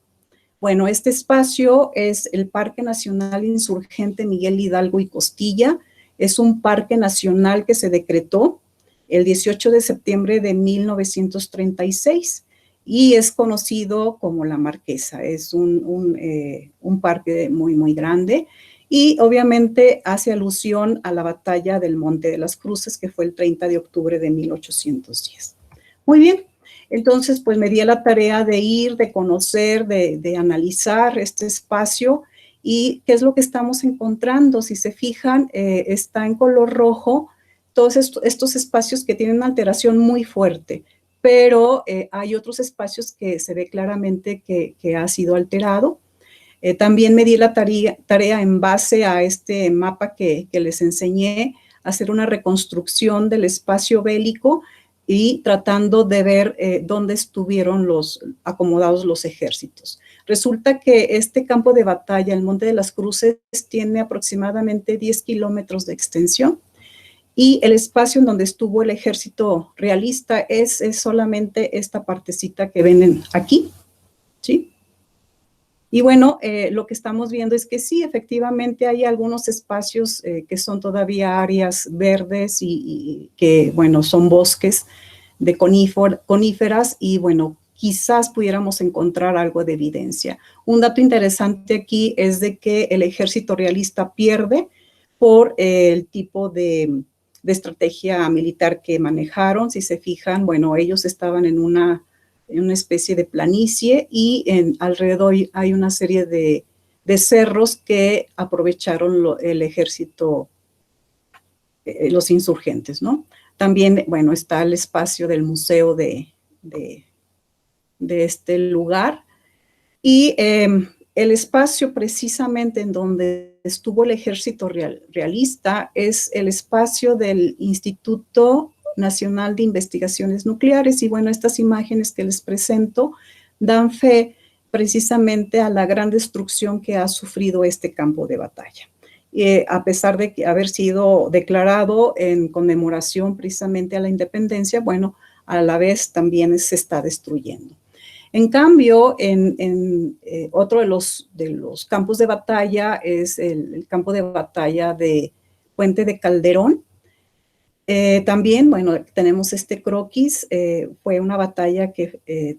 Bueno, este espacio es el Parque Nacional Insurgente Miguel Hidalgo y Costilla. Es un parque nacional que se decretó el 18 de septiembre de 1936 y es conocido como La Marquesa. Es un parque muy, muy grande y obviamente hace alusión a la batalla del Monte de las Cruces, que fue el 30 de octubre de 1810. Muy bien. Entonces, pues me di a la tarea de ir, de conocer, de analizar este espacio ¿Y qué es lo que estamos encontrando? Si se fijan, está en color rojo todos estos espacios que tienen una alteración muy fuerte, pero hay otros espacios que se ve claramente que ha sido alterado. También me di la tarea en base a este mapa que les enseñé, hacer una reconstrucción del espacio bélico y tratando de ver dónde estuvieron acomodados los ejércitos. Resulta que este campo de batalla, el Monte de las Cruces, tiene aproximadamente 10 kilómetros de extensión y el espacio en donde estuvo el ejército realista es solamente esta partecita que ven aquí, ¿sí? Y bueno, lo que estamos viendo es que sí, efectivamente hay algunos espacios que son todavía áreas verdes y que, bueno, son bosques de coníferas y, bueno, quizás pudiéramos encontrar algo de evidencia. Un dato interesante aquí es de que el ejército realista pierde por el tipo de estrategia militar que manejaron. Si se fijan, bueno, ellos estaban en una especie de planicie y alrededor hay una serie de cerros que aprovecharon el ejército, los insurgentes, ¿no? También, bueno, está el espacio del museo de este lugar y el espacio precisamente en donde estuvo el ejército realista es el espacio del Instituto Nacional de Investigaciones Nucleares y bueno, estas imágenes que les presento dan fe precisamente a la gran destrucción que ha sufrido este campo de batalla. A pesar de haber sido declarado en conmemoración precisamente a la independencia, bueno, a la vez también se está destruyendo. En cambio, otro de los campos de batalla es el campo de batalla de Puente de Calderón. También, bueno, tenemos este croquis, fue una batalla que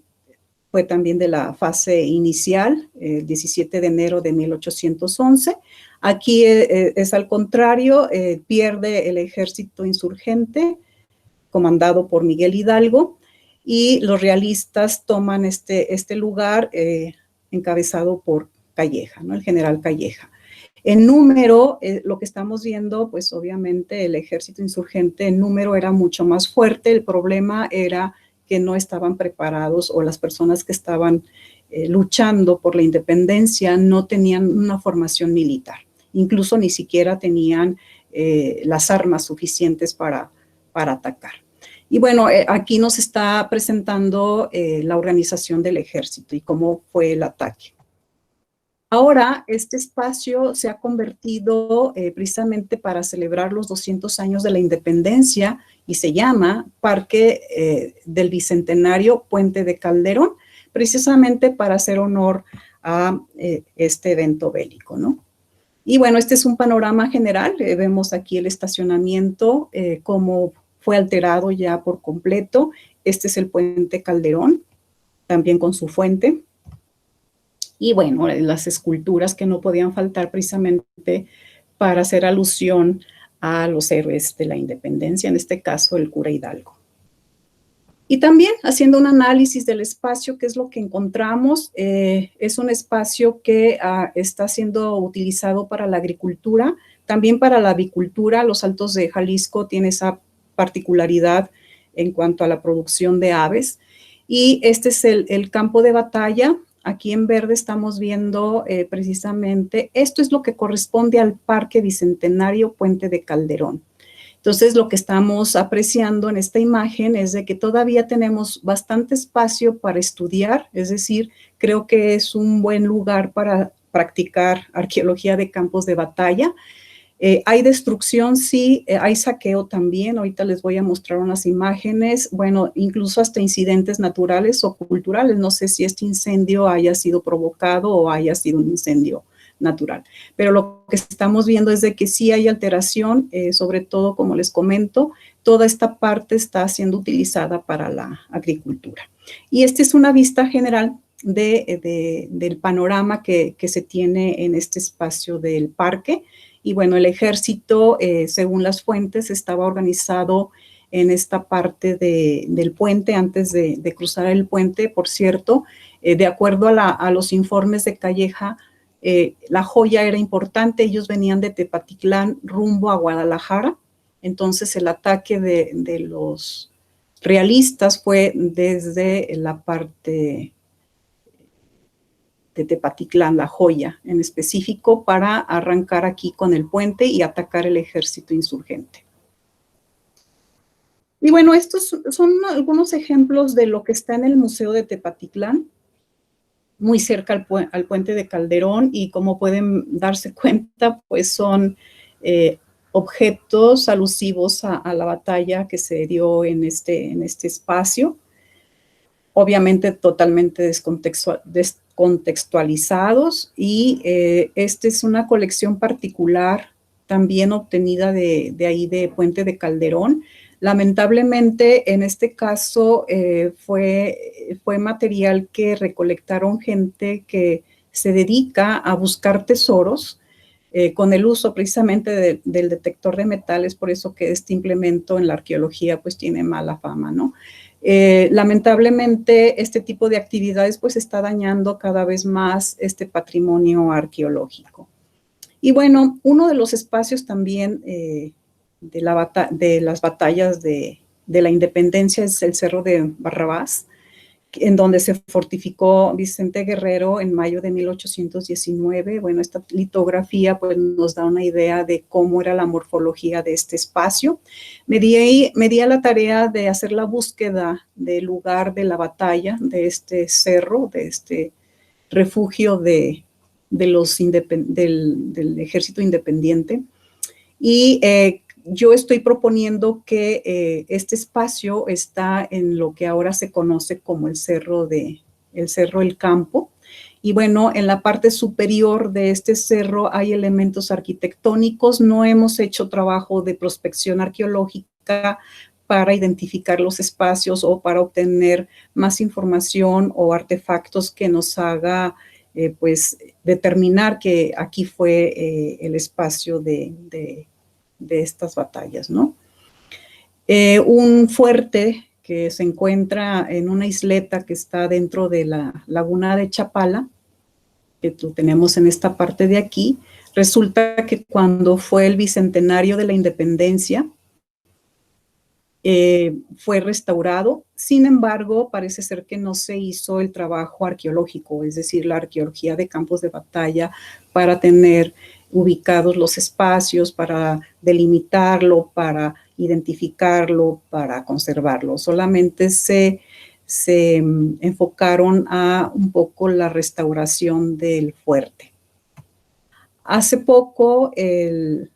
fue también de la fase inicial, el 17 de enero de 1811. Aquí es al contrario, pierde el ejército insurgente, comandado por Miguel Hidalgo, y los realistas toman este lugar encabezado por Calleja, ¿no? El general Calleja. En número, lo que estamos viendo, pues obviamente el ejército insurgente en número era mucho más fuerte, el problema era que no estaban preparados o las personas que estaban luchando por la independencia no tenían una formación militar, incluso ni siquiera tenían las armas suficientes para atacar. Y bueno, aquí nos está presentando la organización del ejército y cómo fue el ataque. Ahora, este espacio se ha convertido precisamente para celebrar los 200 años de la independencia y se llama Parque del Bicentenario Puente de Calderón, precisamente para hacer honor a este evento bélico, ¿no? Y bueno, este es un panorama general. Vemos aquí el estacionamiento, cómo fue alterado ya por completo. Este es el Puente Calderón, también con su fuente. Y bueno, las esculturas que no podían faltar precisamente para hacer alusión a los héroes de la independencia, en este caso el cura Hidalgo. Y también haciendo un análisis del espacio, ¿qué es lo que encontramos? Es un espacio que está siendo utilizado para la agricultura, también para la avicultura. Los Altos de Jalisco tienen esa particularidad en cuanto a la producción de aves. Y este es el campo de batalla. Aquí en verde estamos viendo precisamente, esto es lo que corresponde al Parque Bicentenario Puente de Calderón. Entonces, lo que estamos apreciando en esta imagen es de que todavía tenemos bastante espacio para estudiar, es decir, creo que es un buen lugar para practicar arqueología de campos de batalla. Hay destrucción, sí, hay saqueo también, ahorita les voy a mostrar unas imágenes, bueno, incluso hasta incidentes naturales o culturales, no sé si este incendio haya sido provocado o haya sido un incendio natural, pero lo que estamos viendo es de que sí hay alteración, sobre todo, como les comento, toda esta parte está siendo utilizada para la agricultura. Y esta es una vista general del panorama que se tiene en este espacio del parque. Y bueno, el ejército, según las fuentes, estaba organizado en esta parte del puente, antes de cruzar el puente. Por cierto, de acuerdo a los informes de Calleja, La joya era importante, ellos venían de Tepatitlán rumbo a Guadalajara, entonces el ataque de los realistas fue desde la parte de Tepatitlán, La Joya en específico, para arrancar aquí con el puente y atacar el ejército insurgente. Y bueno, estos son algunos ejemplos de lo que está en el Museo de Tepatitlán, muy cerca al puente de Calderón, y como pueden darse cuenta, pues son objetos alusivos a la batalla que se dio en este espacio, obviamente totalmente descontextualizados, y esta es una colección particular también obtenida de ahí de Puente de Calderón. Lamentablemente, en este caso, fue material que recolectaron gente que se dedica a buscar tesoros con el uso precisamente del detector de metales, por eso que este implemento en la arqueología pues tiene mala fama, ¿no? Lamentablemente, este tipo de actividades pues está dañando cada vez más este patrimonio arqueológico. Y bueno, uno de los espacios también de las batallas de la independencia es el Cerro de Barrabás, en donde se fortificó Vicente Guerrero en mayo de 1819. Bueno, esta litografía pues nos da una idea de cómo era la morfología de este espacio. Me di a la tarea de hacer la búsqueda del lugar de la batalla, de este cerro, de este refugio del ejército independiente, y yo estoy proponiendo que este espacio está en lo que ahora se conoce como el Cerro El Campo. Y bueno, en la parte superior de este cerro hay elementos arquitectónicos. No hemos hecho trabajo de prospección arqueológica para identificar los espacios o para obtener más información o artefactos que nos haga pues determinar que aquí fue el espacio de estas batallas, ¿no? Un fuerte que se encuentra en una isleta que está dentro de la laguna de Chapala, que lo tenemos en esta parte de aquí. Resulta que cuando fue el bicentenario de la independencia, fue restaurado. Sin embargo, parece ser que no se hizo el trabajo arqueológico, es decir, la arqueología de campos de batalla, para tener ubicados los espacios, para delimitarlo, para identificarlo, para conservarlo. Solamente se enfocaron a un poco la restauración del fuerte. Hace poco el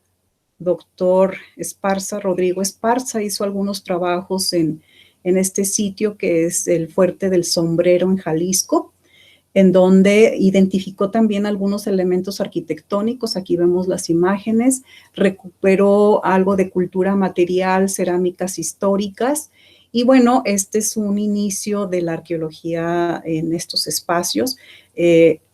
doctor Esparza, Rodrigo Esparza, hizo algunos trabajos en este sitio que es el Fuerte del Sombrero en Jalisco, en donde identificó también algunos elementos arquitectónicos. Aquí vemos las imágenes, recuperó algo de cultura material, cerámicas históricas, y bueno, este es un inicio de la arqueología en estos espacios.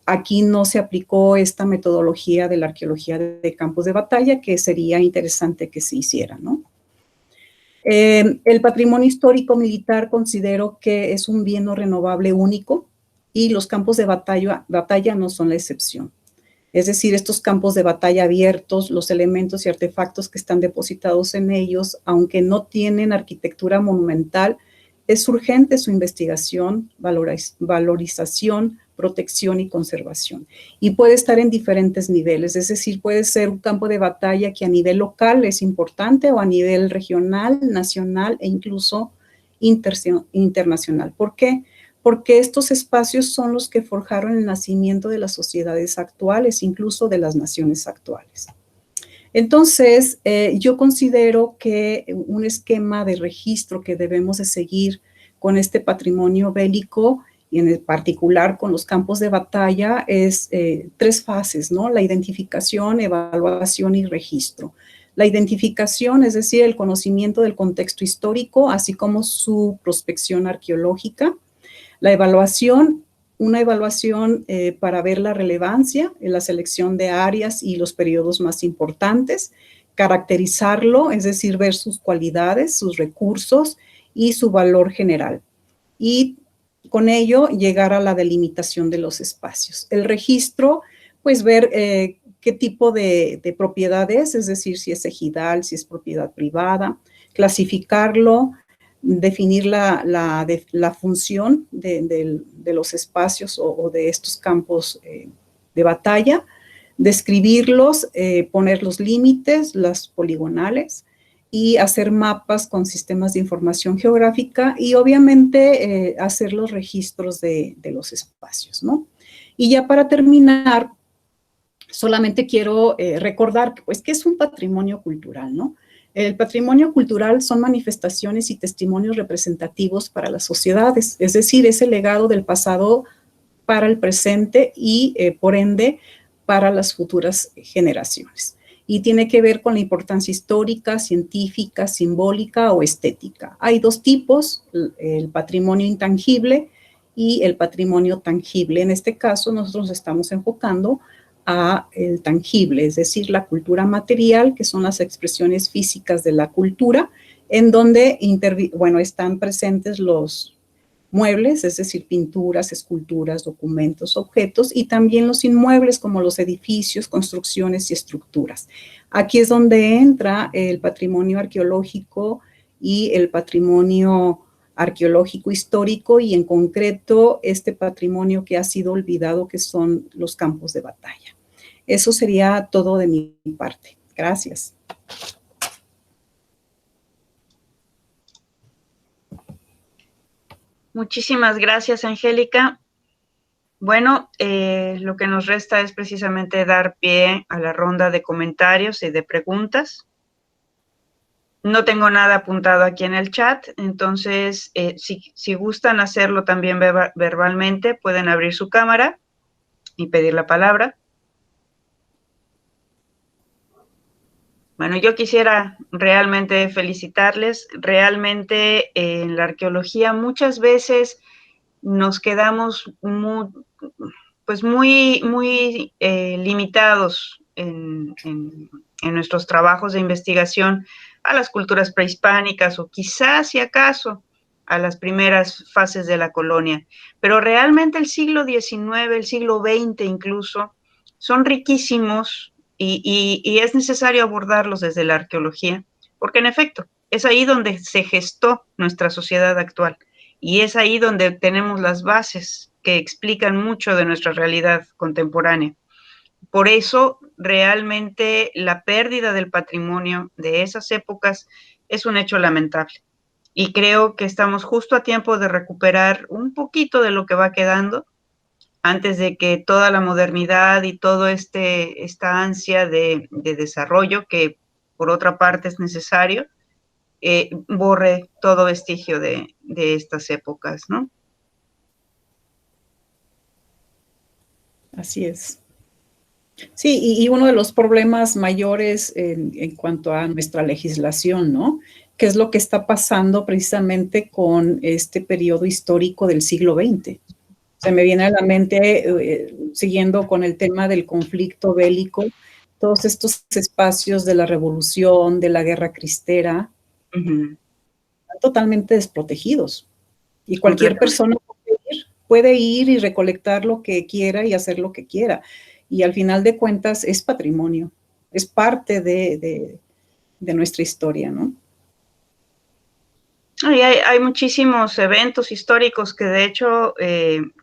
Aquí no se aplicó esta metodología de la arqueología de campos de batalla, que sería interesante que se hiciera, ¿no? El patrimonio histórico militar considero que es un bien no renovable único, y los campos de batalla no son la excepción. Es decir, estos campos de batalla abiertos, los elementos y artefactos que están depositados en ellos, aunque no tienen arquitectura monumental, es urgente su investigación, valorización, protección y conservación. Y puede estar en diferentes niveles, es decir, puede ser un campo de batalla que a nivel local es importante, o a nivel regional, nacional e incluso internacional. ¿Por qué? Porque estos espacios son los que forjaron el nacimiento de las sociedades actuales, incluso de las naciones actuales. Entonces, yo considero que un esquema de registro que debemos de seguir con este patrimonio bélico, y en particular con los campos de batalla, es 3 fases, ¿no? La identificación, evaluación y registro. La identificación, es decir, el conocimiento del contexto histórico, así como su prospección arqueológica. La evaluación, una evaluación para ver la relevancia en la selección de áreas y los periodos más importantes. Caracterizarlo, es decir, ver sus cualidades, sus recursos y su valor general. Y con ello llegar a la delimitación de los espacios. El registro, pues ver qué tipo de propiedades, es decir, si es ejidal, si es propiedad privada, clasificarlo, definir la función de los espacios o de estos campos de batalla, describirlos, poner los límites, las poligonales, y hacer mapas con sistemas de información geográfica y obviamente hacer los registros de los espacios, ¿no? Y ya para terminar, solamente quiero recordar pues, que es un patrimonio cultural, ¿no? El patrimonio cultural son manifestaciones y testimonios representativos para las sociedades, es decir, es el legado del pasado para el presente y, por ende, para las futuras generaciones. Y tiene que ver con la importancia histórica, científica, simbólica o estética. Hay dos tipos, el patrimonio intangible y el patrimonio tangible. En este caso, nosotros estamos enfocando a el tangible, es decir, la cultura material, que son las expresiones físicas de la cultura, en donde están presentes los muebles, es decir, pinturas, esculturas, documentos, objetos, y también los inmuebles como los edificios, construcciones y estructuras. Aquí es donde entra el patrimonio arqueológico y el patrimonio arqueológico histórico y en concreto este patrimonio que ha sido olvidado que son los campos de batalla. Eso sería todo de mi parte. Gracias. Muchísimas gracias, Angélica. Bueno, lo que nos resta es precisamente dar pie a la ronda de comentarios y de preguntas. No tengo nada apuntado aquí en el chat, entonces si gustan hacerlo también verbalmente, pueden abrir su cámara y pedir la palabra. Bueno, yo quisiera realmente felicitarles. Realmente en la arqueología muchas veces nos quedamos muy limitados en nuestros trabajos de investigación a las culturas prehispánicas o quizás, si acaso, a las primeras fases de la colonia. Pero realmente el siglo XIX, el siglo XX incluso, son riquísimos y es necesario abordarlos desde la arqueología, porque en efecto, es ahí donde se gestó nuestra sociedad actual y es ahí donde tenemos las bases que explican mucho de nuestra realidad contemporánea. Por eso, realmente, la pérdida del patrimonio de esas épocas es un hecho lamentable. Y creo que estamos justo a tiempo de recuperar un poquito de lo que va quedando antes de que toda la modernidad y todo esta ansia de desarrollo, que por otra parte es necesario, borre todo vestigio de estas épocas, ¿no? Así es. Sí, y uno de los problemas mayores en cuanto a nuestra legislación, ¿no? ¿Qué es lo que está pasando precisamente con este periodo histórico del siglo XX? Se me viene a la mente, siguiendo con el tema del conflicto bélico, todos estos espacios de la revolución, de la guerra cristera, están totalmente desprotegidos. Y cualquier persona puede ir y recolectar lo que quiera y hacer lo que quiera. Y al final de cuentas es patrimonio, es parte de nuestra historia, ¿no? Hay muchísimos eventos históricos que de hecho,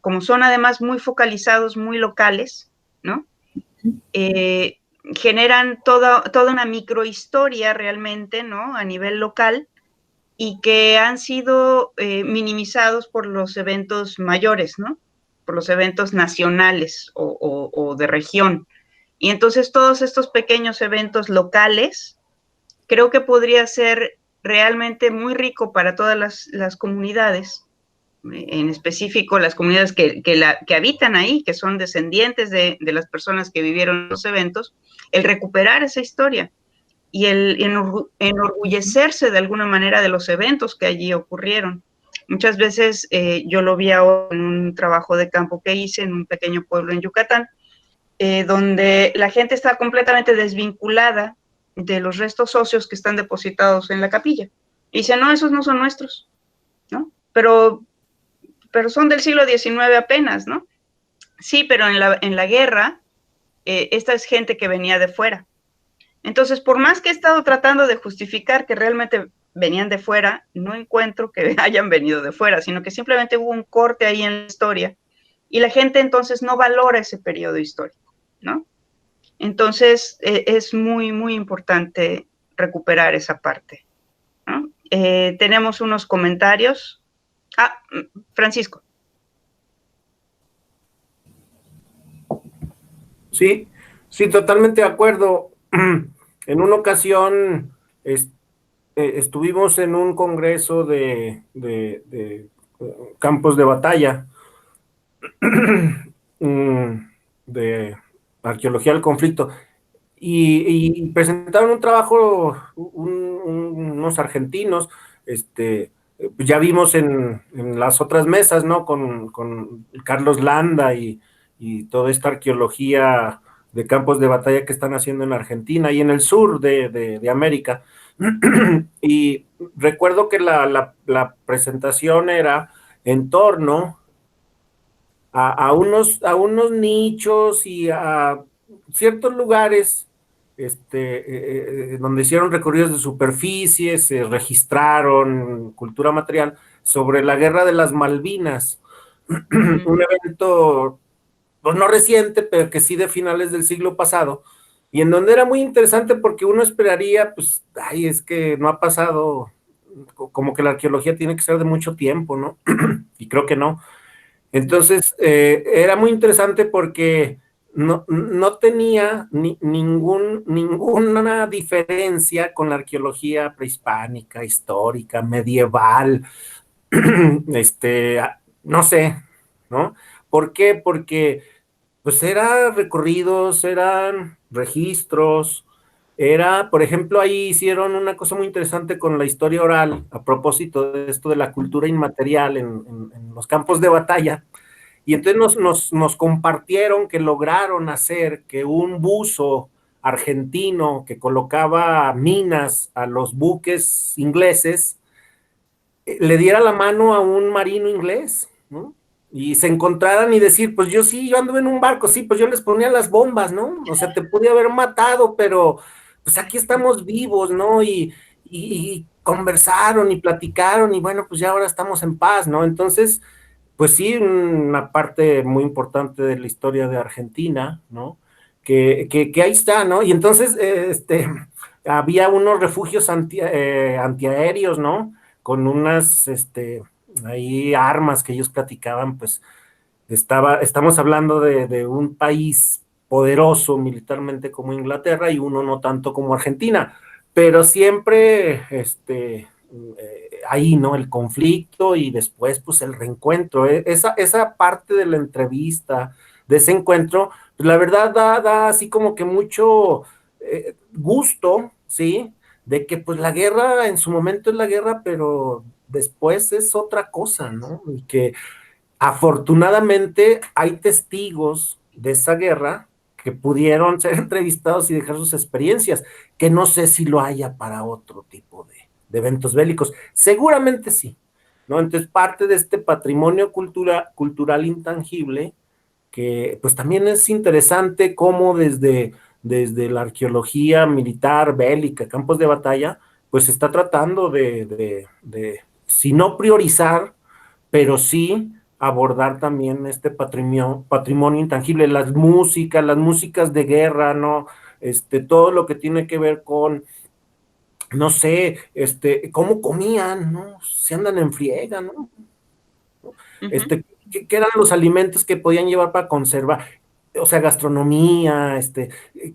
como son además muy focalizados, muy locales, ¿no? Generan toda una microhistoria realmente, ¿no? A nivel local y que han sido minimizados por los eventos mayores, ¿no? Por los eventos nacionales o de región. Y entonces todos estos pequeños eventos locales creo que podría ser realmente muy rico para todas las comunidades, en específico las comunidades que habitan ahí, que son descendientes de las personas que vivieron los eventos, el recuperar esa historia y el enorgullecerse de alguna manera de los eventos que allí ocurrieron. Muchas veces yo lo vi ahora en un trabajo de campo que hice en un pequeño pueblo en Yucatán, donde la gente está completamente desvinculada de los restos óseos que están depositados en la capilla. Y dice, no, esos no son nuestros, ¿no? Pero son del siglo XIX apenas, ¿no? Sí, pero en la guerra esta es gente que venía de fuera. Entonces, por más que he estado tratando de justificar que realmente venían de fuera, no encuentro que hayan venido de fuera, sino que simplemente hubo un corte ahí en la historia y la gente entonces no valora ese periodo histórico, ¿no? Entonces, es muy, muy importante recuperar esa parte, ¿no? Tenemos unos comentarios. Francisco. Sí, sí, totalmente de acuerdo. En una ocasión estuvimos en un congreso de campos de batalla, de arqueología del conflicto, y presentaron un trabajo unos argentinos, ya vimos en las otras mesas, ¿no? Con Carlos Landa y toda esta arqueología de campos de batalla que están haciendo en Argentina y en el sur de América. Y recuerdo que la presentación era en torno a unos nichos y a ciertos lugares donde hicieron recorridos de superficie, se registraron cultura material sobre la Guerra de las Malvinas, un evento pues no reciente, pero que sí de finales del siglo pasado, y en donde era muy interesante porque uno esperaría, pues, ay, es que no ha pasado, como que la arqueología tiene que ser de mucho tiempo, ¿no? Y creo que no. Entonces, era muy interesante porque no tenía ninguna diferencia con la arqueología prehispánica, histórica, medieval, no sé, ¿no? ¿Por qué? Porque pues eran recorridos, eran registros, por ejemplo, ahí hicieron una cosa muy interesante con la historia oral, a propósito de esto de la cultura inmaterial en los campos de batalla, y entonces nos compartieron que lograron hacer que un buzo argentino que colocaba minas a los buques ingleses, le diera la mano a un marino inglés, ¿no? Y se encontraran y decir, pues yo sí, yo ando en un barco, sí, pues yo les ponía las bombas, ¿no? O sea, te pude haber matado, pero pues aquí estamos vivos, ¿no? Y conversaron y platicaron y bueno, pues ya ahora estamos en paz, ¿no? Entonces, pues sí, una parte muy importante de la historia de Argentina, ¿no? Que ahí está, ¿no? Y entonces, había unos refugios antiaéreos, ¿no? Con unas, ahí armas que ellos platicaban, pues estamos hablando de un país poderoso militarmente como Inglaterra y uno no tanto como Argentina, pero siempre, ahí, ¿no? El conflicto y después, pues el reencuentro. Esa parte de la entrevista, de ese encuentro, pues la verdad da así como que mucho gusto, ¿sí? De que pues la guerra en su momento es la guerra, pero después es otra cosa, ¿no? Y que afortunadamente hay testigos de esa guerra que pudieron ser entrevistados y dejar sus experiencias, que no sé si lo haya para otro tipo de eventos bélicos. Seguramente sí, ¿no? Entonces, parte de este patrimonio cultural intangible, que pues también es interesante cómo desde la arqueología militar, bélica, campos de batalla, pues se está tratando si no priorizar, pero sí abordar también este patrimonio intangible, las músicas de guerra, ¿no? Todo lo que tiene que ver con, no sé, cómo comían, ¿no? Se andan en friega, ¿no? ¿Qué eran los alimentos que podían llevar para conservar? O sea, gastronomía,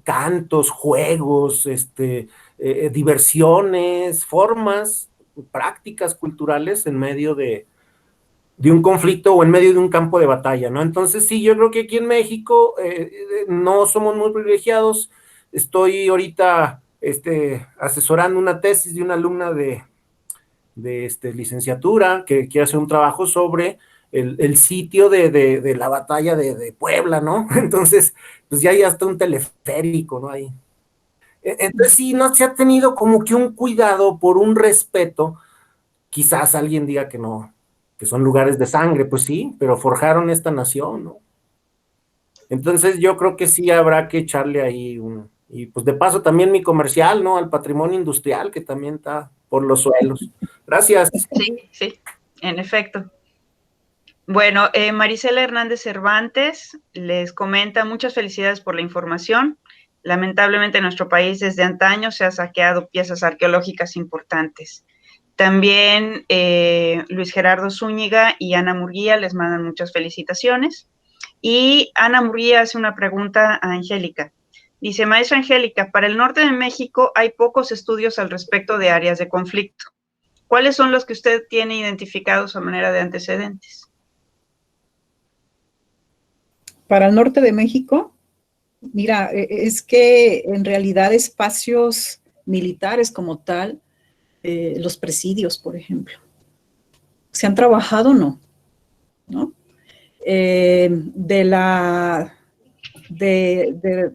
cantos, juegos, diversiones, formas, prácticas culturales en medio de un conflicto o en medio de un campo de batalla, ¿no? Entonces, sí, yo creo que aquí en México no somos muy privilegiados. Estoy ahorita asesorando una tesis de una alumna de licenciatura que quiere hacer un trabajo sobre el sitio de la batalla de Puebla, ¿no? Entonces, pues ya hay hasta un teleférico, ¿no? Ahí. Entonces, sí, no se ha tenido como que un cuidado por un respeto. Quizás alguien diga que no, que son lugares de sangre, pues sí, pero forjaron esta nación, ¿no? Entonces yo creo que sí habrá que echarle ahí y pues de paso también mi comercial, ¿no? Al patrimonio industrial que también está por los suelos. Gracias. Sí, sí, en efecto. Bueno, Marisela Hernández Cervantes les comenta: muchas felicidades por la información. Lamentablemente en nuestro país desde antaño se han saqueado piezas arqueológicas importantes. También Luis Gerardo Zúñiga y Ana Murguía les mandan muchas felicitaciones. Y Ana Murguía hace una pregunta a Angélica. Dice: maestra Angélica, para el norte de México hay pocos estudios al respecto de áreas de conflicto. ¿Cuáles son los que usted tiene identificados a manera de antecedentes? Para el norte de México, mira, es que en realidad espacios militares como tal, los presidios, por ejemplo, ¿se han trabajado? No, ¿no? De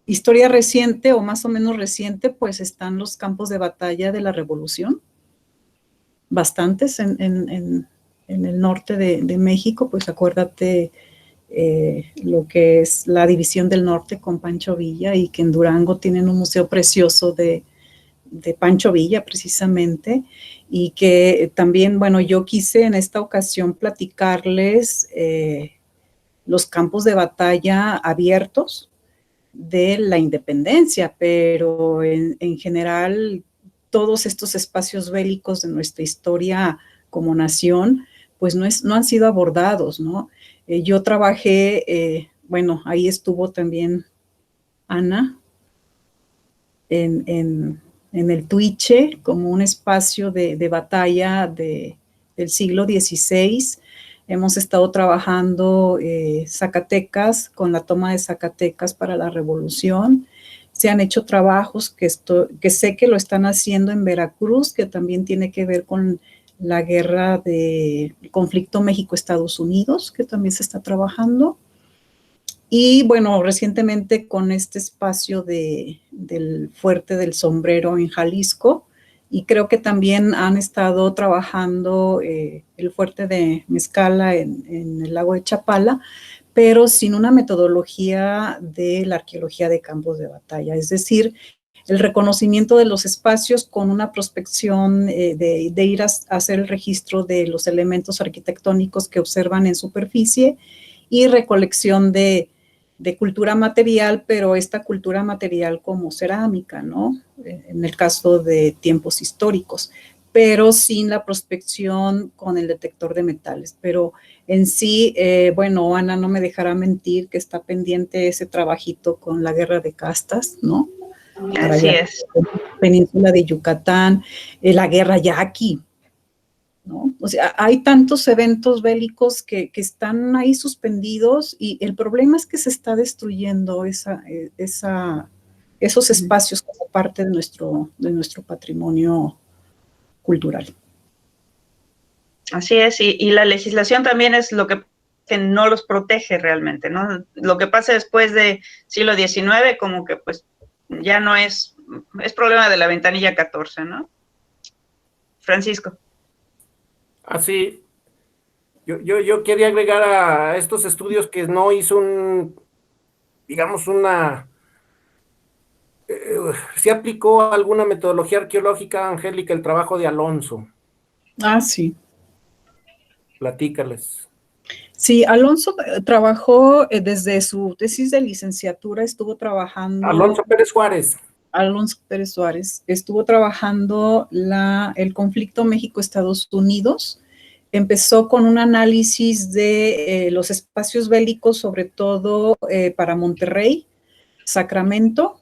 historia reciente o más o menos reciente, pues están los campos de batalla de la Revolución, bastantes en el norte de México, pues acuérdate lo que es la División del Norte con Pancho Villa, y que en Durango tienen un museo precioso de Pancho Villa precisamente, y que también, bueno, yo quise en esta ocasión platicarles los campos de batalla abiertos de la independencia, pero en general todos estos espacios bélicos de nuestra historia como nación, pues no han sido abordados, ¿no? Yo trabajé, bueno, ahí estuvo también Ana, en el Tuiche, como un espacio de batalla del siglo XVI. Hemos estado trabajando Zacatecas, con la toma de Zacatecas para la Revolución. Se han hecho trabajos que sé que lo están haciendo en Veracruz, que también tiene que ver con la guerra del conflicto México-Estados Unidos, que también se está trabajando. Y bueno, recientemente con este espacio del Fuerte del Sombrero en Jalisco, y creo que también han estado trabajando el Fuerte de Mezcala en el lago de Chapala, pero sin una metodología de la arqueología de campos de batalla, es decir, el reconocimiento de los espacios con una prospección de ir a hacer el registro de los elementos arquitectónicos que observan en superficie, y recolección de cultura material, pero esta cultura material como cerámica, ¿no? En el caso de tiempos históricos, pero sin la prospección con el detector de metales. Pero en sí, bueno, Ana no me dejará mentir que está pendiente ese trabajito con la guerra de castas, ¿no? Para Así allá, es. península de Yucatán, la guerra yaqui, ¿no? O sea, hay tantos eventos bélicos que están ahí suspendidos, y el problema es que se está destruyendo esos espacios como parte de nuestro patrimonio cultural. Así es, y la legislación también es lo que no los protege realmente, ¿no? Lo que pasa después del siglo XIX como que pues ya no es problema de la ventanilla 14, ¿no? Francisco. Así, yo quería agregar a estos estudios que no hizo digamos, ¿se aplicó alguna metodología arqueológica, Angélica, el trabajo de Alonso? Ah, sí. Platícales. Sí, Alonso trabajó desde su tesis de licenciatura, estuvo trabajando. Alonso Pérez Juárez. Alonso Pérez Suárez, estuvo trabajando el conflicto México-Estados Unidos. Empezó con un análisis de los espacios bélicos, sobre todo para Monterrey, Sacramento.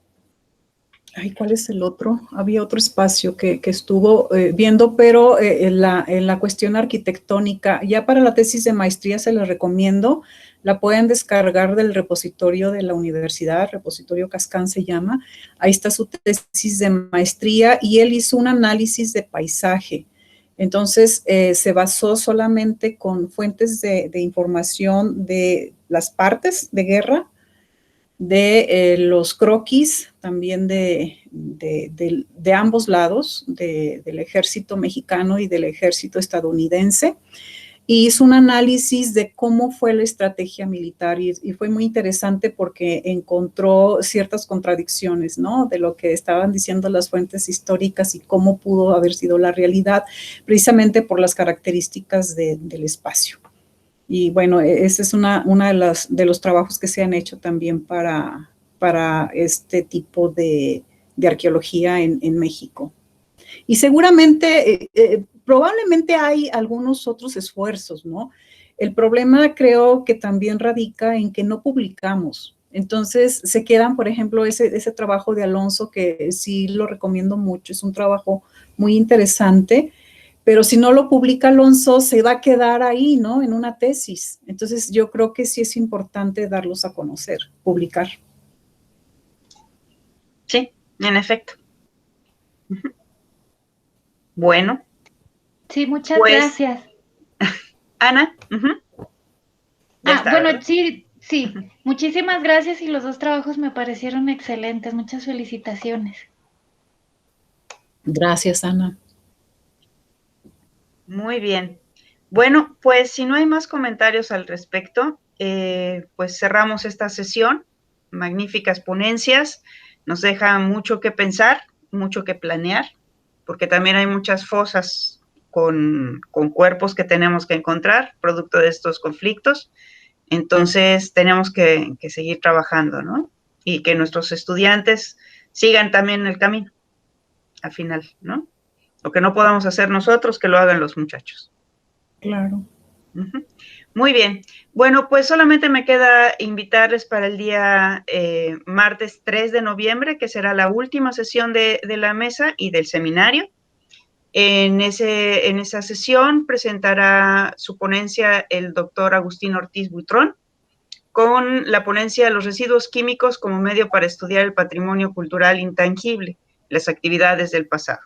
Ay, ¿cuál es el otro? Había otro espacio que estuvo viendo, pero en la cuestión arquitectónica. Ya para la tesis de maestría se les recomiendo, la pueden descargar del repositorio de la universidad, repositorio Cascán se llama. Ahí está su tesis de maestría, y él hizo un análisis de paisaje. Entonces, se basó solamente con fuentes de información de las partes de guerra, de los croquis también de ambos lados, del ejército mexicano y del ejército estadounidense. y hizo un análisis de cómo fue la estrategia militar y fue muy interesante porque encontró ciertas contradicciones, ¿no? De lo que estaban diciendo las fuentes históricas y cómo pudo haber sido la realidad, precisamente por las características del espacio. Y bueno, ese es una de los trabajos que se han hecho también para este tipo de arqueología en México. Y seguramente, probablemente hay algunos otros esfuerzos, ¿no? El problema creo que también radica en que no publicamos. Entonces se quedan, por ejemplo, ese trabajo de Alonso, que sí lo recomiendo mucho, es un trabajo muy interesante, pero si no lo publica Alonso, se va a quedar ahí, ¿no? En una tesis. Entonces yo creo que sí es importante darlos a conocer, publicar. Sí, en efecto. Bueno. Sí, muchas pues, gracias. Ana. Ya está, bueno, ¿verdad? sí. Muchísimas gracias y los dos trabajos me parecieron excelentes. Muchas felicitaciones. Gracias, Ana. Muy bien. Bueno, pues si no hay más comentarios al respecto, pues cerramos esta sesión. Magníficas ponencias. Nos deja mucho que pensar, mucho que planear, porque también hay muchas fosas con cuerpos que tenemos que encontrar, producto de estos conflictos. Entonces, tenemos que seguir trabajando, ¿no? Y que nuestros estudiantes sigan también el camino, al final, ¿no? Lo que no podamos hacer nosotros, que lo hagan los muchachos. Claro. Muy bien. Bueno, pues solamente me queda invitarles para el día martes 3 de noviembre, que será la última sesión de la mesa y del seminario. En esa sesión presentará su ponencia el doctor Agustín Ortiz Buitrón, con la ponencia de los residuos químicos como medio para estudiar el patrimonio cultural intangible, las actividades del pasado.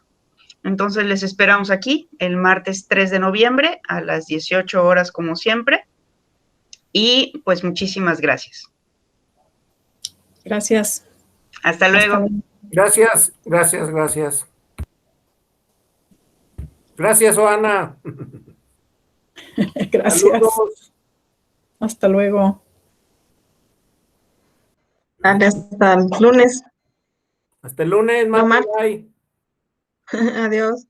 Entonces les esperamos aquí el martes 3 de noviembre a las 18 horas como siempre. Y pues muchísimas gracias. Gracias. Hasta luego. Gracias. Gracias, Oana. Gracias. Saludos. Hasta luego. Hasta el lunes. Hasta el lunes, No, Marta. Bye. Adiós.